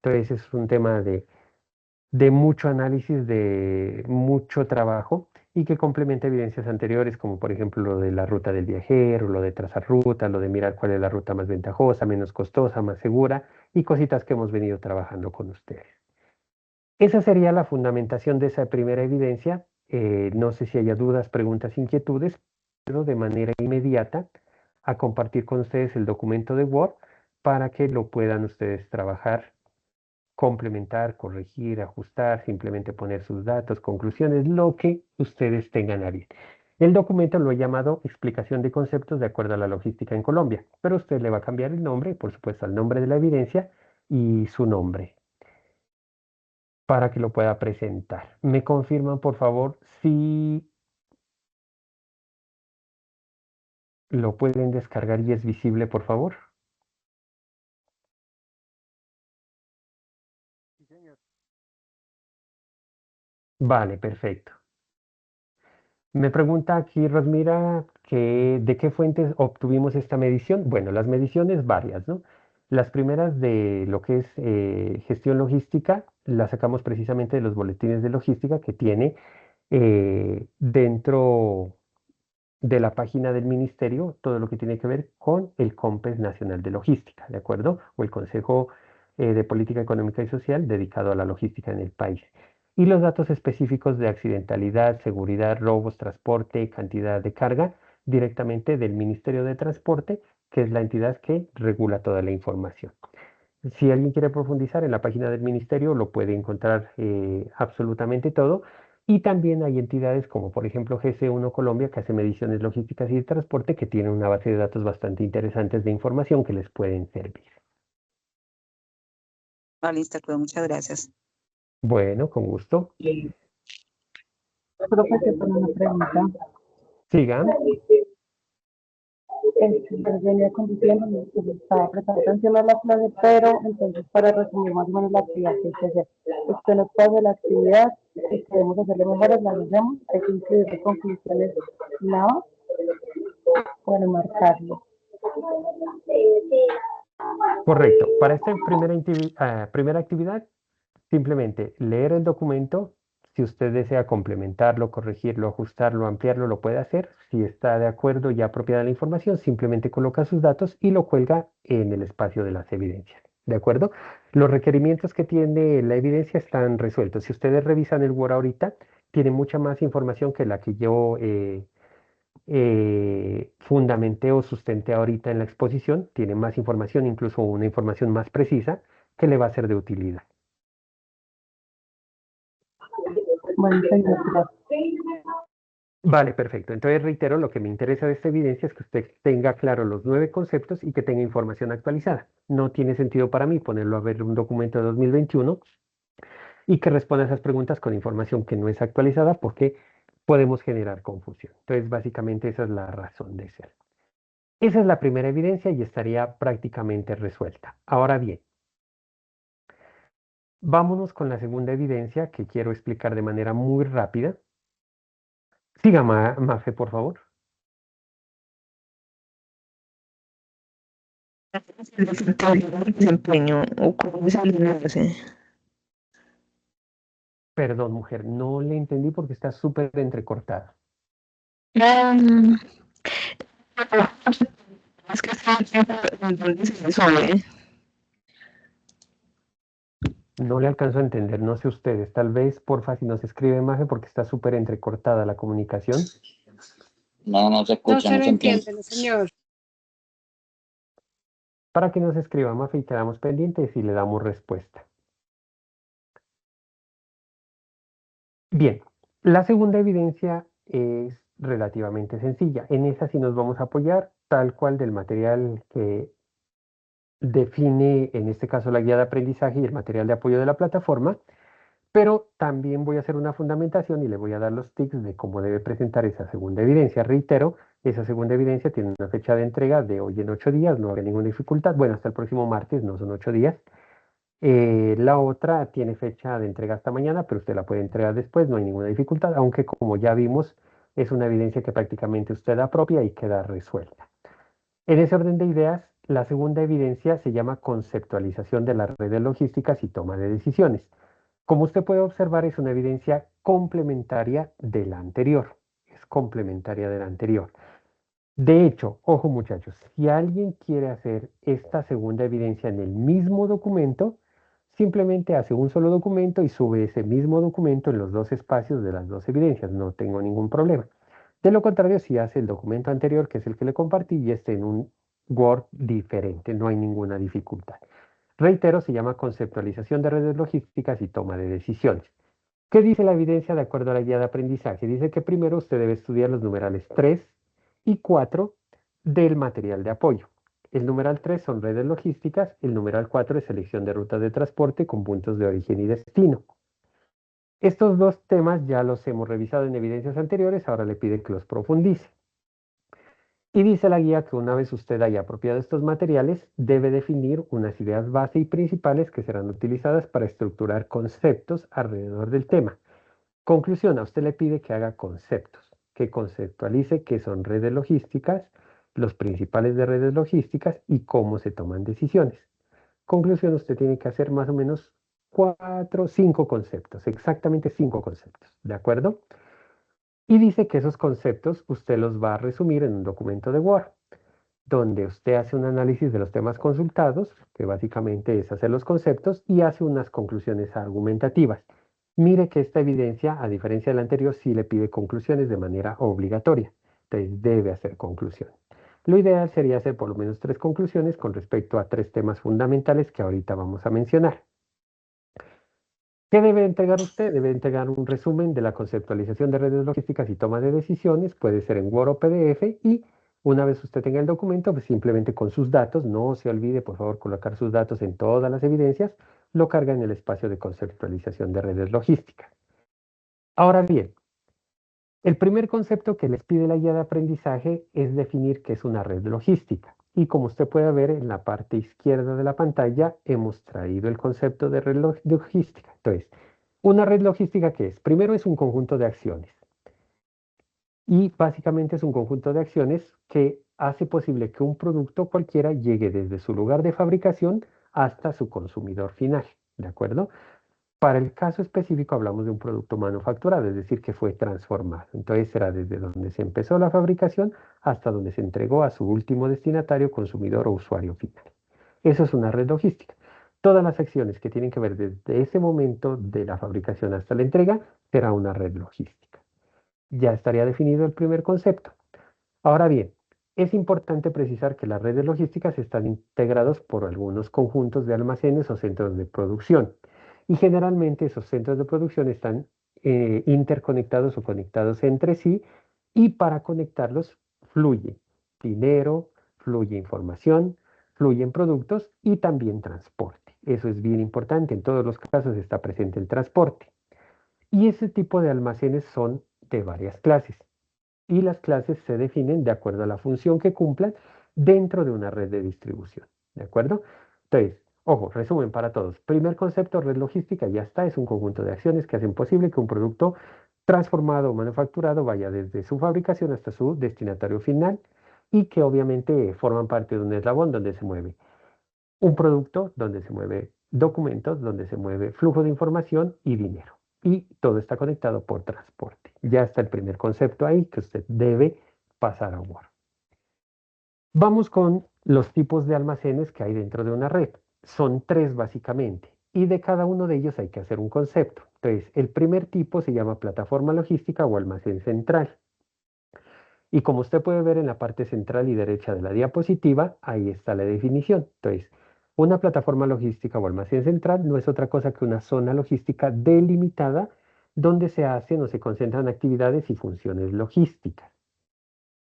Entonces es un tema de mucho análisis, de mucho trabajo y que complementa evidencias anteriores, como por ejemplo lo de la ruta del viajero, lo de trazar ruta, lo de mirar cuál es la ruta más ventajosa, menos costosa, más segura y cositas que hemos venido trabajando con ustedes. Esa sería la fundamentación de esa primera evidencia. No sé si haya dudas, preguntas, inquietudes, pero de manera inmediata a compartir con ustedes el documento de Word para que lo puedan ustedes trabajar, complementar, corregir, ajustar, simplemente poner sus datos, conclusiones, lo que ustedes tengan a bien. El documento lo he llamado Explicación de conceptos de acuerdo a la logística en Colombia, pero usted le va a cambiar el nombre, por supuesto, al nombre de la evidencia y su nombre para que lo pueda presentar. ¿Me confirman, por favor, si lo pueden descargar y es visible, por favor? Vale, perfecto. Me pregunta aquí Rosmira que de qué fuentes obtuvimos esta medición. Bueno, las mediciones varias, ¿no? Las primeras de lo que es gestión logística, las sacamos precisamente de los boletines de logística que tiene dentro de la página del ministerio todo lo que tiene que ver con el COMPES Nacional de Logística, ¿de acuerdo? O el Consejo de Política Económica y Social dedicado a la logística en el país. Y los datos específicos de accidentalidad, seguridad, robos, transporte, cantidad de carga, directamente del Ministerio de Transporte, que es la entidad que regula toda la información. Si alguien quiere profundizar en la página del ministerio, lo puede encontrar absolutamente todo. Y también hay entidades como por ejemplo GC1 Colombia, que hace mediciones logísticas y de transporte, que tienen una base de datos bastante interesantes de información que les pueden servir. Vale, listo, pues muchas gracias. Bueno, con gusto. Profesor, con una pregunta. Sigan. Venía conduciendo, estaba prestando atención a la clase, pero entonces para resumir más o menos la actividad que hay que hacer. Usted nos pasa la actividad, si queremos hacerle mejores, la hacemos, hay que incluir conclusiones nuevas para marcarlo. Correcto. Para esta primera actividad, simplemente leer el documento. Si usted desea complementarlo, corregirlo, ajustarlo, ampliarlo, lo puede hacer. Si está de acuerdo y apropiada la información, simplemente coloca sus datos y lo cuelga en el espacio de las evidencias. ¿De acuerdo? Los requerimientos que tiene la evidencia están resueltos. Si ustedes revisan el Word ahorita, tiene mucha más información que la que yo fundamenté o sustenté ahorita en la exposición. Tiene más información, incluso una información más precisa que le va a ser de utilidad. Bueno, señor, Vale, perfecto. Entonces reitero, lo que me interesa de esta evidencia es que usted tenga claro los 9 conceptos y que tenga información actualizada. No tiene sentido para mí ponerlo a ver un documento de 2021 y que responda a esas preguntas con información que no es actualizada porque podemos generar confusión. Entonces, básicamente esa es la razón de ser. Esa es la primera evidencia y estaría prácticamente resuelta. Ahora bien, vámonos con la segunda evidencia que quiero explicar de manera muy rápida. Siga, Mafe, por favor. Desempeño o cómo es el enlace. Perdón, mujer, no le entendí porque está súper entrecortada. Es que está donde se resuelve. No le alcanzo a entender, no sé ustedes. Tal vez, porfa, si nos escribe Mafe porque está súper entrecortada la comunicación. No se No escucha, se no lo se entiende. entiende, señor. Para que nos escriba Mafe y quedamos pendientes y le damos respuesta. Bien, la segunda evidencia es relativamente sencilla. En esa sí nos vamos a apoyar tal cual del material que define, en este caso, la guía de aprendizaje y el material de apoyo de la plataforma, pero también voy a hacer una fundamentación y le voy a dar los tips de cómo debe presentar esa segunda evidencia. Reitero, esa segunda evidencia tiene una fecha de entrega de hoy en 8 días, no habrá ninguna dificultad. Bueno, hasta el próximo martes, no son 8 días. La otra tiene fecha de entrega hasta mañana, pero usted la puede entregar después, no hay ninguna dificultad, aunque como ya vimos, es una evidencia que prácticamente usted apropia y queda resuelta. En ese orden de ideas, la segunda evidencia se llama conceptualización de las redes logísticas y toma de decisiones. Como usted puede observar, es una evidencia complementaria de la anterior. Es complementaria de la anterior. De hecho, ojo muchachos, si alguien quiere hacer esta segunda evidencia en el mismo documento, simplemente hace un solo documento y sube ese mismo documento en los dos espacios de las dos evidencias. No tengo ningún problema. De lo contrario, si hace el documento anterior, que es el que le compartí, y esté en un Word diferente, no hay ninguna dificultad. Reitero, se llama conceptualización de redes logísticas y toma de decisiones. ¿Qué dice la evidencia de acuerdo a la guía de aprendizaje? Dice que primero usted debe estudiar los numerales 3 y 4 del material de apoyo. El numeral 3 son redes logísticas, el numeral 4 es selección de rutas de transporte con puntos de origen y destino. Estos dos temas ya los hemos revisado en evidencias anteriores, ahora le pide que los profundice. Y dice la guía que una vez usted haya apropiado estos materiales, debe definir unas ideas base y principales que serán utilizadas para estructurar conceptos alrededor del tema. Conclusión, a usted le pide que haga conceptos, que conceptualice qué son redes logísticas, los principales de redes logísticas y cómo se toman decisiones. Conclusión, usted tiene que hacer más o menos 4, 5 conceptos, exactamente 5 conceptos, ¿de acuerdo? Y dice que esos conceptos usted los va a resumir en un documento de Word, donde usted hace un análisis de los temas consultados, que básicamente es hacer los conceptos, y hace unas conclusiones argumentativas. Mire que esta evidencia, a diferencia de la anterior, sí le pide conclusiones de manera obligatoria. Entonces debe hacer conclusiones. Lo ideal sería hacer por lo menos 3 conclusiones con respecto a 3 temas fundamentales que ahorita vamos a mencionar. ¿Qué debe entregar usted? Debe entregar un resumen de la conceptualización de redes logísticas y toma de decisiones, puede ser en Word o PDF, y una vez usted tenga el documento, pues simplemente con sus datos, no se olvide por favor colocar sus datos en todas las evidencias, lo carga en el espacio de conceptualización de redes logísticas. Ahora bien, el primer concepto que les pide la guía de aprendizaje es definir qué es una red logística. Y como usted puede ver en la parte izquierda de la pantalla, hemos traído el concepto de red logística. Entonces, una red logística, ¿qué es? Primero es un conjunto de acciones. Y básicamente es un conjunto de acciones que hace posible que un producto cualquiera llegue desde su lugar de fabricación hasta su consumidor final. ¿De acuerdo? Para el caso específico hablamos de un producto manufacturado, es decir, que fue transformado. Entonces será desde donde se empezó la fabricación hasta donde se entregó a su último destinatario, consumidor o usuario final. Eso es una red logística. Todas las acciones que tienen que ver desde ese momento de la fabricación hasta la entrega será una red logística. Ya estaría definido el primer concepto. Ahora bien, es importante precisar que las redes logísticas están integrados por algunos conjuntos de almacenes o centros de producción. Y generalmente esos centros de producción están interconectados o conectados entre sí, y para conectarlos fluye dinero, fluye información, fluyen productos y también transporte. Eso es bien importante, en todos los casos está presente el transporte. Y ese tipo de almacenes son de varias clases. Y las clases se definen de acuerdo a la función que cumplan dentro de una red de distribución. ¿De acuerdo? Entonces, ojo, resumen para todos. Primer concepto, red logística, ya está, es un conjunto de acciones que hacen posible que un producto transformado o manufacturado vaya desde su fabricación hasta su destinatario final, y que obviamente forman parte de un eslabón donde se mueve un producto, donde se mueve documentos, donde se mueve flujo de información y dinero. Y todo está conectado por transporte. Ya está el primer concepto ahí que usted debe pasar a Word. Vamos con los tipos de almacenes que hay dentro de una red. Son 3 básicamente, y de cada uno de ellos hay que hacer un concepto. Entonces, el primer tipo se llama plataforma logística o almacén central. Y como usted puede ver en la parte central y derecha de la diapositiva, ahí está la definición. Entonces, una plataforma logística o almacén central no es otra cosa que una zona logística delimitada donde se hacen o se concentran actividades y funciones logísticas.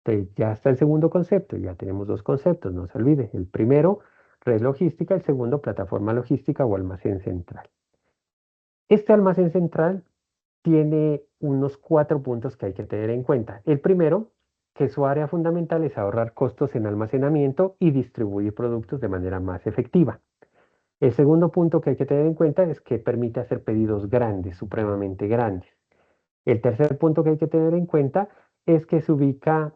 Entonces, ya está el segundo concepto, ya tenemos 2 conceptos, no se olvide. El primero, red logística; el segundo, plataforma logística o almacén central. Este almacén central tiene unos 4 puntos que hay que tener en cuenta. El primero, que su área fundamental es ahorrar costos en almacenamiento y distribuir productos de manera más efectiva. El segundo punto que hay que tener en cuenta es que permite hacer pedidos grandes, supremamente grandes. El tercer punto que hay que tener en cuenta es que se ubica,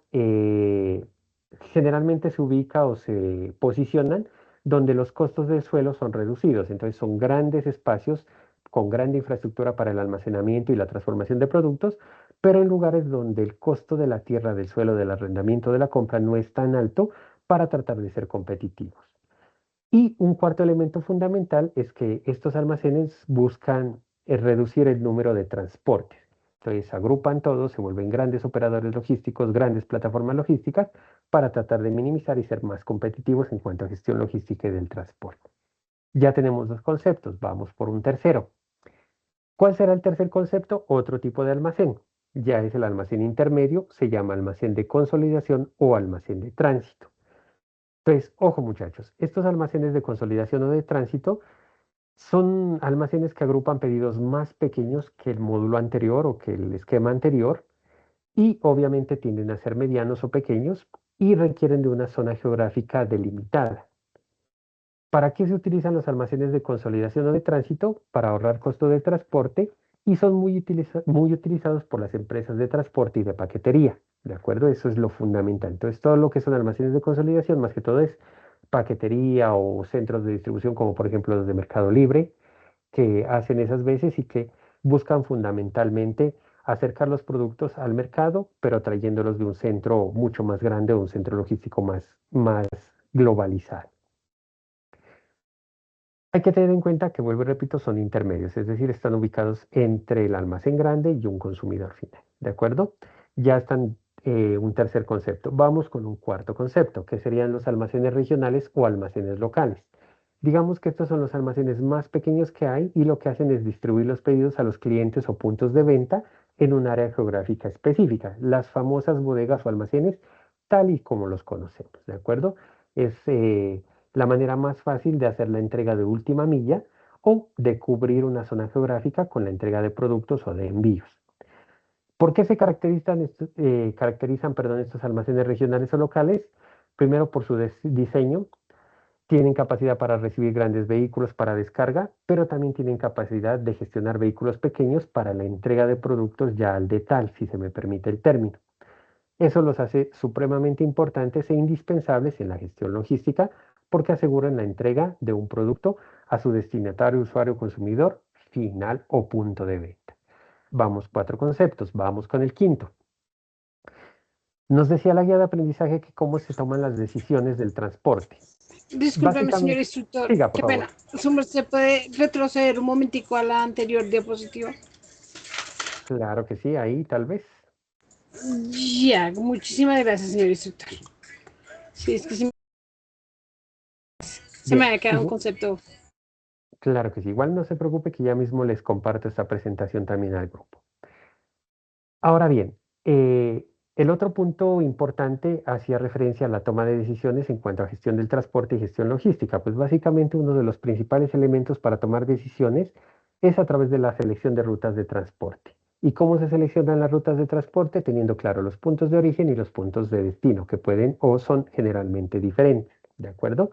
generalmente se ubica o se posicionan donde los costos del suelo son reducidos. Entonces son grandes espacios con grande infraestructura para el almacenamiento y la transformación de productos, pero en lugares donde el costo de la tierra, del suelo, del arrendamiento, de la compra no es tan alto para tratar de ser competitivos. Y un cuarto elemento fundamental es que estos almacenes buscan reducir el número de transportes. Entonces agrupan todos, se vuelven grandes operadores logísticos, grandes plataformas logísticas, para tratar de minimizar y ser más competitivos en cuanto a gestión logística y del transporte. Ya tenemos 2 conceptos, vamos por un tercero. ¿Cuál será el tercer concepto? Otro tipo de almacén. Ya es el almacén intermedio, se llama almacén de consolidación o almacén de tránsito. Entonces, ojo muchachos, estos almacenes de consolidación o de tránsito son almacenes que agrupan pedidos más pequeños que el módulo anterior o que el esquema anterior, y obviamente tienden a ser medianos o pequeños y requieren de una zona geográfica delimitada. ¿Para qué se utilizan los almacenes de consolidación o de tránsito? Para ahorrar costo de transporte, y son muy utilizados por las empresas de transporte y de paquetería. ¿De acuerdo? Eso es lo fundamental. Entonces, todo lo que son almacenes de consolidación, más que todo, es paquetería o centros de distribución como por ejemplo los de Mercado Libre, que hacen esas veces y que buscan fundamentalmente acercar los productos al mercado, pero trayéndolos de un centro mucho más grande o un centro logístico más globalizado. Hay que tener en cuenta que, vuelvo y repito, son intermedios, es decir, están ubicados entre el almacén grande y un consumidor final, ¿de acuerdo? Ya están un tercer concepto. Vamos con un cuarto concepto, que serían los almacenes regionales o almacenes locales. Digamos que estos son los almacenes más pequeños que hay y lo que hacen es distribuir los pedidos a los clientes o puntos de venta en un área geográfica específica, las famosas bodegas o almacenes tal y como los conocemos, ¿de acuerdo? Es la manera más fácil de hacer la entrega de última milla o de cubrir una zona geográfica con la entrega de productos o de envíos. ¿Por qué se caracterizan, estos almacenes regionales o locales? Primero por su diseño. Tienen capacidad para recibir grandes vehículos para descarga, pero también tienen capacidad de gestionar vehículos pequeños para la entrega de productos ya al detal, si se me permite el término. Eso los hace supremamente importantes e indispensables en la gestión logística porque aseguran la entrega de un producto a su destinatario, usuario, consumidor final o punto de venta. Vamos 4 conceptos, vamos con el quinto. Nos decía la guía de aprendizaje que cómo se toman las decisiones del transporte. Discúlpeme, señor instructor. Siga, por Qué favor. pena. ¿Se puede retroceder un momentico a la anterior diapositiva? Claro que sí, ahí tal vez. Ya, muchísimas gracias, señor instructor. Sí, es que se me había quedado un concepto. Claro que sí, igual no se preocupe que ya mismo les comparto esta presentación también al grupo. Ahora bien, el otro punto importante hacía referencia a la toma de decisiones en cuanto a gestión del transporte y gestión logística. Pues básicamente uno de los principales elementos para tomar decisiones es a través de la selección de rutas de transporte. ¿Y cómo se seleccionan las rutas de transporte? Teniendo claro los puntos de origen y los puntos de destino, que pueden o son generalmente diferentes, ¿de acuerdo?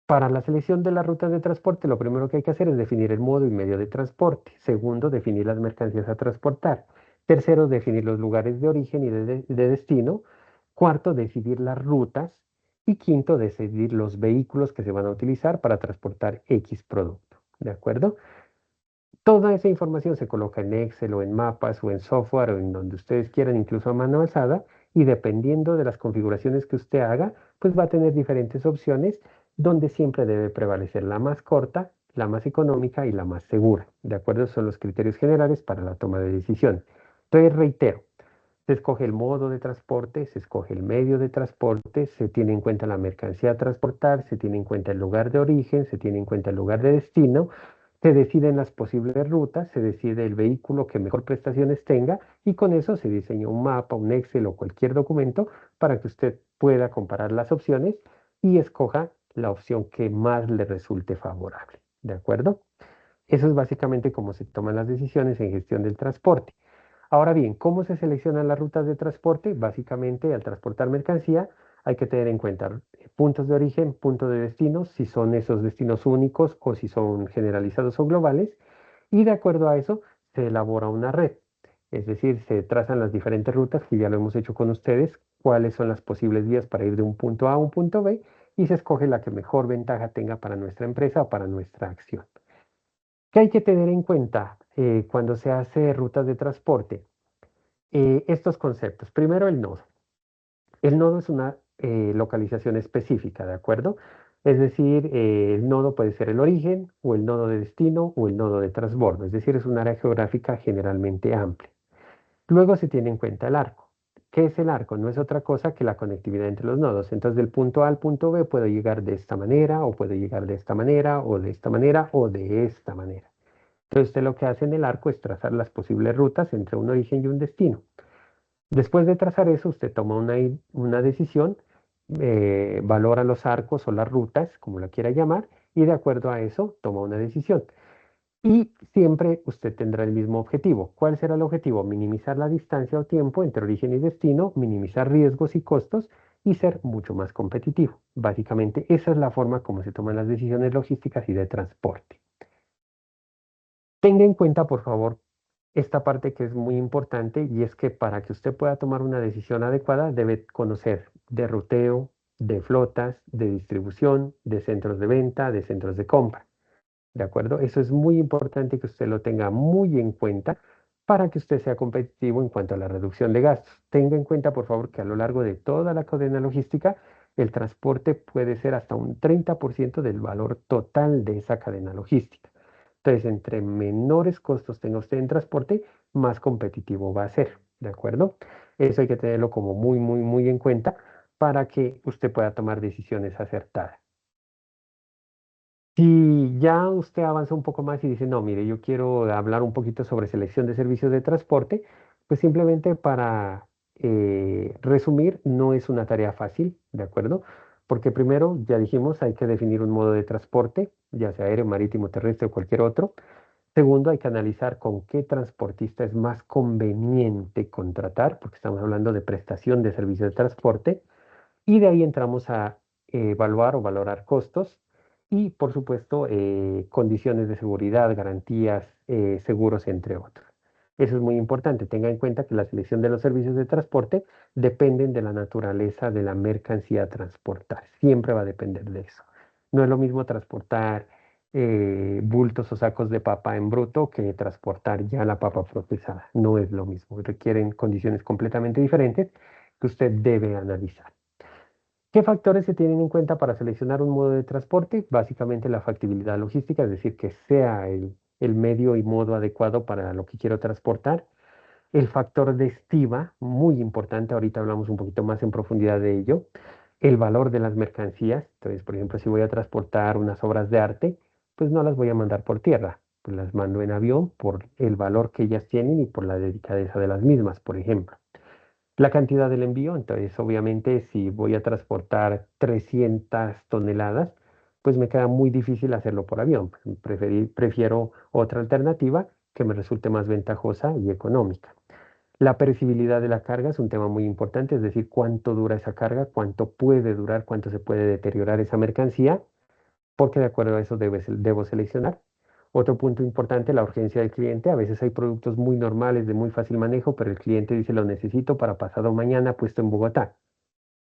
Para la selección de las rutas de transporte, lo primero que hay que hacer es definir el modo y medio de transporte. Segundo, definir las mercancías a transportar. Tercero, definir los lugares de origen y de destino. Cuarto, decidir las rutas. Y quinto, decidir los vehículos que se van a utilizar para transportar X producto. ¿De acuerdo? Toda esa información se coloca en Excel o en mapas o en software o en donde ustedes quieran, incluso a mano alzada, y dependiendo de las configuraciones que usted haga, pues va a tener diferentes opciones donde siempre debe prevalecer la más corta, la más económica y la más segura. ¿De acuerdo? Son los criterios generales para la toma de decisión. Entonces, reitero, se escoge el modo de transporte, se escoge el medio de transporte, se tiene en cuenta la mercancía a transportar, se tiene en cuenta el lugar de origen, se tiene en cuenta el lugar de destino, se deciden las posibles rutas, se decide el vehículo que mejor prestaciones tenga y con eso se diseña un mapa, un Excel o cualquier documento para que usted pueda comparar las opciones y escoja la opción que más le resulte favorable. ¿De acuerdo? Eso es básicamente cómo se toman las decisiones en gestión del transporte. Ahora bien, ¿cómo se seleccionan las rutas de transporte? Básicamente, al transportar mercancía, hay que tener en cuenta puntos de origen, puntos de destino, si son esos destinos únicos o si son generalizados o globales, y de acuerdo a eso se elabora una red. Es decir, se trazan las diferentes rutas, que ya lo hemos hecho con ustedes, cuáles son las posibles vías para ir de un punto A a un punto B, y se escoge la que mejor ventaja tenga para nuestra empresa o para nuestra acción. ¿Qué hay que tener en cuenta cuando se hace rutas de transporte? Estos conceptos. Primero, el nodo. El nodo es una localización específica, ¿de acuerdo? Es decir, el nodo puede ser el origen, o el nodo de destino, o el nodo de transbordo. Es decir, es un área geográfica generalmente amplia. Luego se tiene en cuenta el arco. ¿Qué es el arco? No es otra cosa que la conectividad entre los nodos. Entonces, del punto A al punto B puedo llegar de esta manera, o puedo llegar de esta manera, o de esta manera, o de esta manera. Entonces, usted lo que hace en el arco es trazar las posibles rutas entre un origen y un destino. Después de trazar eso, usted toma una decisión, valora los arcos o las rutas, como la quiera llamar, y de acuerdo a eso toma una decisión. Y siempre usted tendrá el mismo objetivo. ¿Cuál será el objetivo? Minimizar la distancia o tiempo entre origen y destino, minimizar riesgos y costos y ser mucho más competitivo. Básicamente, esa es la forma como se toman las decisiones logísticas y de transporte. Tenga en cuenta, por favor, esta parte que es muy importante y es que para que usted pueda tomar una decisión adecuada debe conocer de ruteo, de flotas, de distribución, de centros de venta, de centros de compra. ¿De acuerdo? Eso es muy importante que usted lo tenga muy en cuenta para que usted sea competitivo en cuanto a la reducción de gastos. Tenga en cuenta, por favor, que a lo largo de toda la cadena logística, el transporte puede ser hasta un 30% del valor total de esa cadena logística. Entonces, entre menores costos tenga usted en transporte, más competitivo va a ser. ¿De acuerdo? Eso hay que tenerlo como muy, muy, muy en cuenta para que usted pueda tomar decisiones acertadas. Si ya usted avanza un poco más y dice, no, mire, yo quiero hablar un poquito sobre selección de servicios de transporte, pues simplemente para resumir, no es una tarea fácil, ¿de acuerdo? Porque primero, ya dijimos, hay que definir un modo de transporte, ya sea aéreo, marítimo, terrestre o cualquier otro. Segundo, hay que analizar con qué transportista es más conveniente contratar, porque estamos hablando de prestación de servicios de transporte. Y de ahí entramos a evaluar o valorar costos y, por supuesto, condiciones de seguridad, garantías, seguros, entre otros. Eso es muy importante. Tenga en cuenta que la selección de los servicios de transporte dependen de la naturaleza de la mercancía a transportar. Siempre va a depender de eso. No es lo mismo transportar bultos o sacos de papa en bruto que transportar ya la papa procesada. No es lo mismo. Requieren condiciones completamente diferentes que usted debe analizar. ¿Qué factores se tienen en cuenta para seleccionar un modo de transporte? Básicamente la factibilidad logística, es decir, que sea el medio y modo adecuado para lo que quiero transportar. El factor de estima, muy importante, ahorita hablamos un poquito más en profundidad de ello. El valor de las mercancías, entonces, por ejemplo, si voy a transportar unas obras de arte, pues no las voy a mandar por tierra, pues las mando en avión por el valor que ellas tienen y por la delicadeza de las mismas, por ejemplo. La cantidad del envío, entonces obviamente si voy a transportar 300 toneladas, pues me queda muy difícil hacerlo por avión. Pues, prefiero otra alternativa que me resulte más ventajosa y económica. La perecibilidad de la carga es un tema muy importante, es decir, cuánto dura esa carga, cuánto puede durar, cuánto se puede deteriorar esa mercancía, porque de acuerdo a eso debo seleccionar. Otro punto importante, la urgencia del cliente. A veces hay productos muy normales, de muy fácil manejo, pero el cliente dice lo necesito para pasado mañana puesto en Bogotá.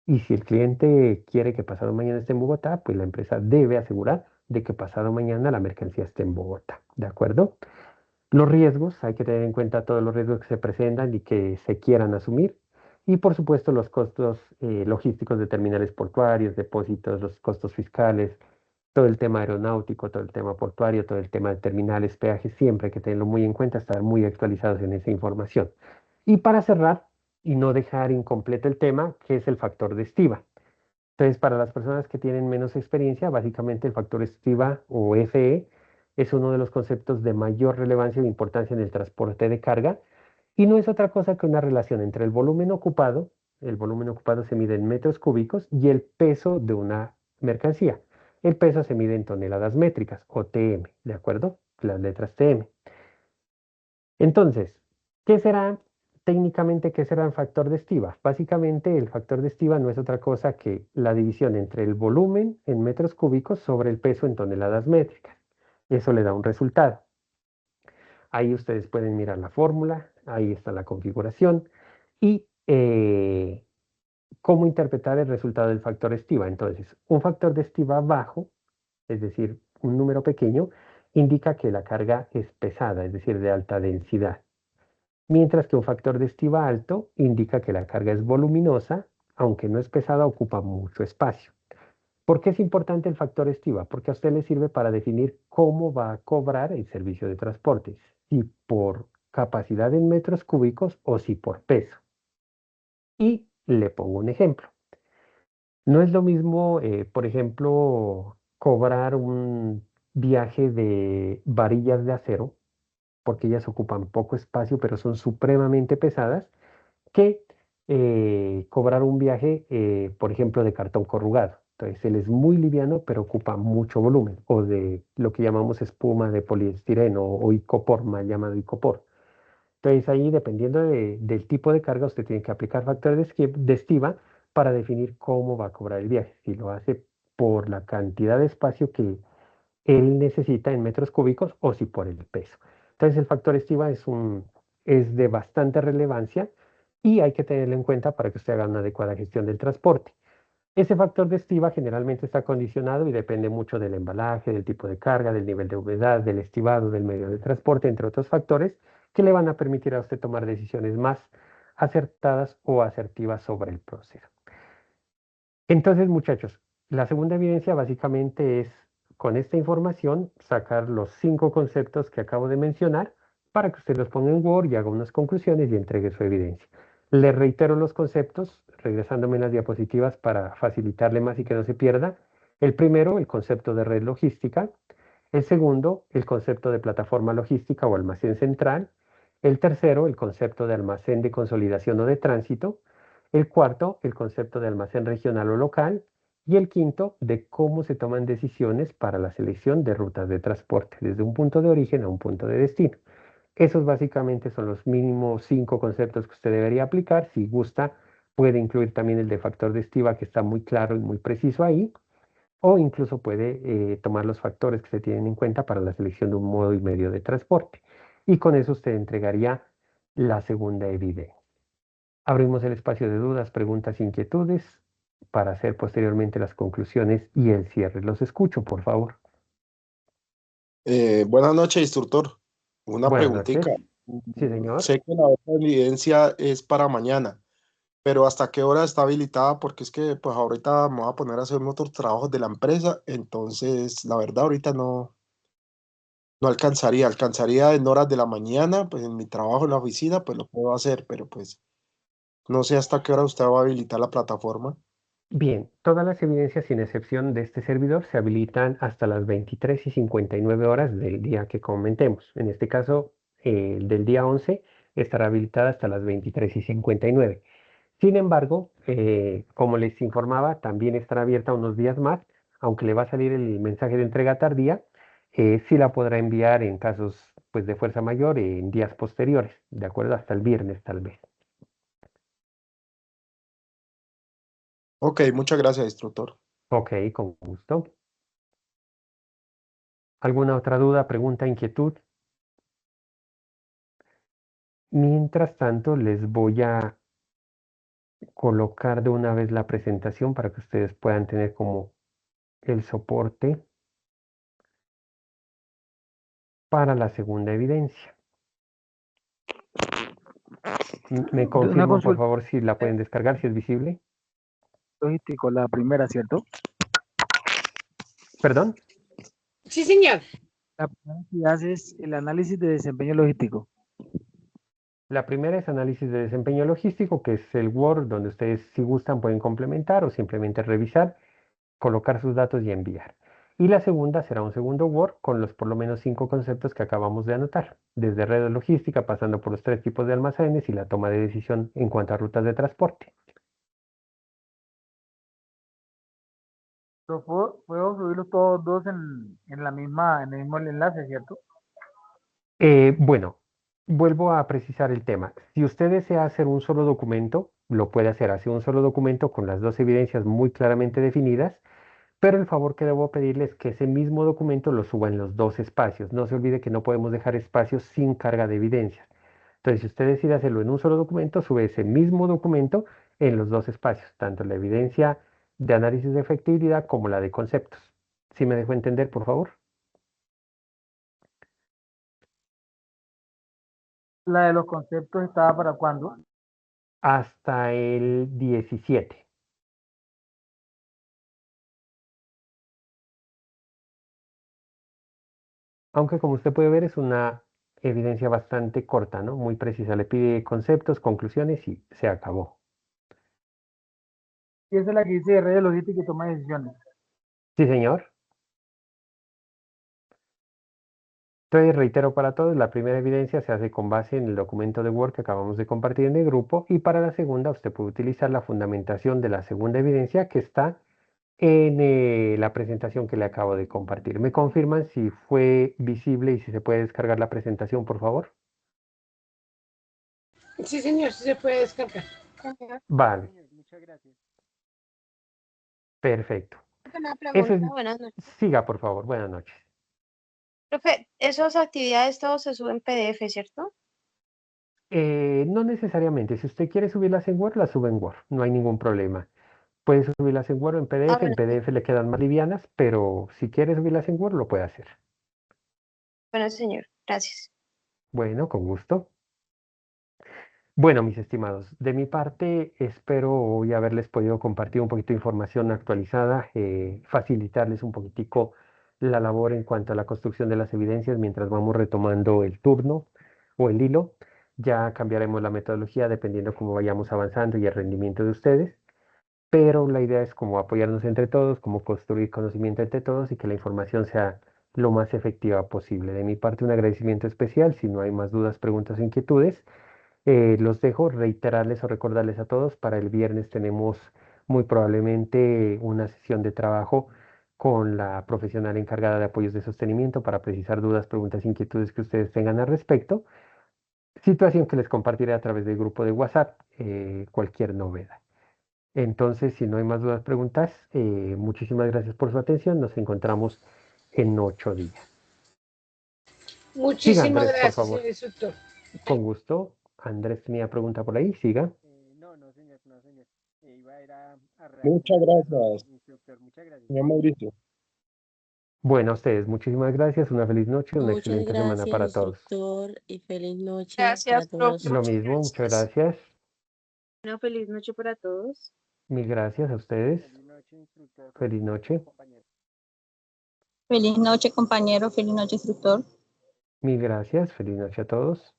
Y si el cliente quiere que pasado mañana esté en Bogotá, pues la empresa debe asegurar de que pasado mañana la mercancía esté en Bogotá. ¿De acuerdo? Los riesgos, hay que tener en cuenta todos los riesgos que se presentan y que se quieran asumir. Y por supuesto los costos logísticos de terminales portuarios, depósitos, los costos fiscales, todo el tema aeronáutico, todo el tema portuario, todo el tema de terminales, peajes, siempre hay que tenerlo muy en cuenta, estar muy actualizados en esa información. Y para cerrar y no dejar incompleto el tema, que es el factor de estiva. Entonces, para las personas que tienen menos experiencia, básicamente el factor estiva o FE es uno de los conceptos de mayor relevancia e importancia en el transporte de carga y no es otra cosa que una relación entre el volumen ocupado se mide en metros cúbicos y el peso de una mercancía. El peso se mide en toneladas métricas o TM, ¿de acuerdo? Las letras TM. Entonces, ¿qué será técnicamente, qué será el factor de estiva? Básicamente, el factor de estiva no es otra cosa que la división entre el volumen en metros cúbicos sobre el peso en toneladas métricas. Eso le da un resultado. Ahí ustedes pueden mirar la fórmula, ahí está la configuración y cómo interpretar el resultado del factor estiva. Entonces, un factor de estiva bajo, es decir, un número pequeño, indica que la carga es pesada, es decir, de alta densidad. Mientras que un factor de estiva alto indica que la carga es voluminosa, aunque no es pesada, ocupa mucho espacio. ¿Por qué es importante el factor estiva? Porque a usted le sirve para definir cómo va a cobrar el servicio de transporte, si por capacidad en metros cúbicos o si por peso. Y le pongo un ejemplo. No es lo mismo, por ejemplo, cobrar un viaje de varillas de acero, porque ellas ocupan poco espacio, pero son supremamente pesadas, que cobrar un viaje, por ejemplo, de cartón corrugado. Entonces, él es muy liviano, pero ocupa mucho volumen, o de lo que llamamos espuma de poliestireno o icopor, mal llamado icopor. Entonces, ahí, dependiendo del tipo de carga, usted tiene que aplicar factor de estiva para definir cómo va a cobrar el viaje. Si lo hace por la cantidad de espacio que él necesita en metros cúbicos o si por el peso. Entonces el factor estiva es de bastante relevancia y hay que tenerlo en cuenta para que usted haga una adecuada gestión del transporte. Ese factor de estiva generalmente está condicionado y depende mucho del embalaje, del tipo de carga, del nivel de humedad, del estivado, del medio de transporte, entre otros factores que le van a permitir a usted tomar decisiones más acertadas o asertivas sobre el proceso. Entonces, muchachos, la segunda evidencia básicamente es, con esta información, sacar los 5 conceptos que acabo de mencionar para que usted los ponga en Word y haga unas conclusiones y entregue su evidencia. Le reitero los conceptos, regresándome en las diapositivas para facilitarle más y que no se pierda. El primero, el concepto de red logística. El segundo, el concepto de plataforma logística o almacén central. El tercero, el concepto de almacén de consolidación o de tránsito. El cuarto, el concepto de almacén regional o local. Y el quinto, de cómo se toman decisiones para la selección de rutas de transporte, desde un punto de origen a un punto de destino. Esos básicamente son los mínimos 5 conceptos que usted debería aplicar. Si gusta, puede incluir también el de factor de estiva, que está muy claro y muy preciso ahí, o incluso puede tomar los factores que se tienen en cuenta para la selección de un modo y medio de transporte. Y con eso usted entregaría la segunda evidencia. Abrimos el espacio de dudas, preguntas, inquietudes para hacer posteriormente las conclusiones y el cierre. Los escucho, por favor. Buenas noches, instructor. Una Buenas preguntita. noches. Sí, señor. Sé que la otra evidencia es para mañana, pero ¿hasta qué hora está habilitada? Porque es que pues ahorita me voy a poner a hacer otros trabajos de la empresa, entonces la verdad ahorita no alcanzaría en horas de la mañana, pues en mi trabajo en la oficina pues lo puedo hacer, pero pues no sé hasta qué hora usted va a habilitar la plataforma. Bien, todas las evidencias, sin excepción de este servidor, se habilitan hasta las 23:59 horas del día que comentemos. En este caso, el del día 11 estará habilitada hasta las 23:59. Sin embargo, como les informaba, también estará abierta unos días más, aunque le va a salir el mensaje de entrega tardía, sí la podrá enviar en casos pues, de fuerza mayor en días posteriores, de acuerdo, hasta el viernes tal vez. Ok, muchas gracias, instructor. Ok, con gusto. ¿Alguna otra duda, pregunta, inquietud? Mientras tanto, les voy a colocar de una vez la presentación para que ustedes puedan tener como el soporte para la segunda evidencia. Me Una confirman, por consulta favor, si la pueden descargar, si es visible. logístico, la primera, ¿cierto? ¿Perdón? Sí, señor. La primera que haces el análisis de desempeño logístico. La primera es análisis de desempeño logístico, que es el Word, donde ustedes, si gustan, pueden complementar o simplemente revisar, colocar sus datos y enviar. Y la segunda será un segundo Word con los por lo menos 5 conceptos que acabamos de anotar, desde red logística, pasando por los 3 tipos de almacenes y la toma de decisión en cuanto a rutas de transporte. Pero puedo subirlos todos dos en en el mismo enlace, ¿cierto? Bueno, vuelvo a precisar el tema. Si usted desea hacer un solo documento, lo puede hacer. Hace un solo documento con las dos evidencias muy claramente definidas, pero el favor que debo pedirles es que ese mismo documento lo suba en los dos espacios. No se olvide que no podemos dejar espacios sin carga de evidencias. Entonces, si usted decide hacerlo en un solo documento, sube ese mismo documento en los dos espacios, tanto la evidencia de análisis de efectividad como la de conceptos. ¿Sí me dejo entender, por favor? La de los conceptos estaba para cuándo. Hasta el 17. Aunque como usted puede ver es una evidencia bastante corta, ¿no? Muy precisa. Le pide conceptos, conclusiones y se acabó. Y esa es la que dice de redes logísticas y toma de decisiones. Sí, señor. Entonces, reitero para todos, la primera evidencia se hace con base en el documento de Word que acabamos de compartir en el grupo y para la segunda usted puede utilizar la fundamentación de la segunda evidencia que está en la presentación que le acabo de compartir. ¿Me confirman si fue visible y si se puede descargar la presentación, por favor? Sí, señor, sí se puede descargar. Vale, Muchas gracias. perfecto. Una Eso es... pregunta, buenas noches. Siga, por favor. Buenas noches. Profe, esas actividades todos se suben en PDF, ¿cierto? No necesariamente. Si usted quiere subirlas en Word, las sube en Word. No hay ningún problema. Puedes subirlas en Word o en PDF. En bueno, PDF le quedan más livianas, pero si quieres subirlas en Word, lo puede hacer. bueno, señor, gracias. Bueno, con gusto. Bueno, mis estimados, de mi parte espero hoy haberles podido compartir un poquito de información actualizada, facilitarles un poquitico la labor en cuanto a la construcción de las evidencias mientras vamos retomando el turno o el hilo. Ya cambiaremos la metodología dependiendo cómo vayamos avanzando y el rendimiento de ustedes, pero la idea es como apoyarnos entre todos, como construir conocimiento entre todos y que la información sea lo más efectiva posible. De mi parte, un agradecimiento especial. Si no hay más dudas, preguntas o inquietudes, los dejo reiterarles o recordarles a todos, para el viernes tenemos muy probablemente una sesión de trabajo con la profesional encargada de apoyos de sostenimiento para precisar dudas, preguntas, inquietudes que ustedes tengan al respecto. Situación que les compartiré a través del grupo de WhatsApp, cualquier novedad. Entonces, si no hay más dudas, preguntas, muchísimas gracias por su atención. Nos encontramos en 8 días. Siga, Muchísimas Andrés, por gracias, favor. señor instructor. Con gusto. Andrés tenía pregunta por ahí, siga. No, señor, no, señor. Iba a ir a Muchas reaccionar eso, gracias, instructor. Muchas gracias. señor Mauricio. Bueno, a ustedes, muchísimas gracias. Una feliz noche, una Muchas excelente semana gracias, para todos. instructor, y feliz noche Gracias, para profe. todos. Lo Muchas mismo, muchas gracias. gracias. Una feliz noche para todos. Mil gracias a ustedes. Feliz noche, instructor. Feliz noche. Compañero. Feliz noche, compañero. Feliz noche, instructor. Mil gracias. Feliz noche a todos.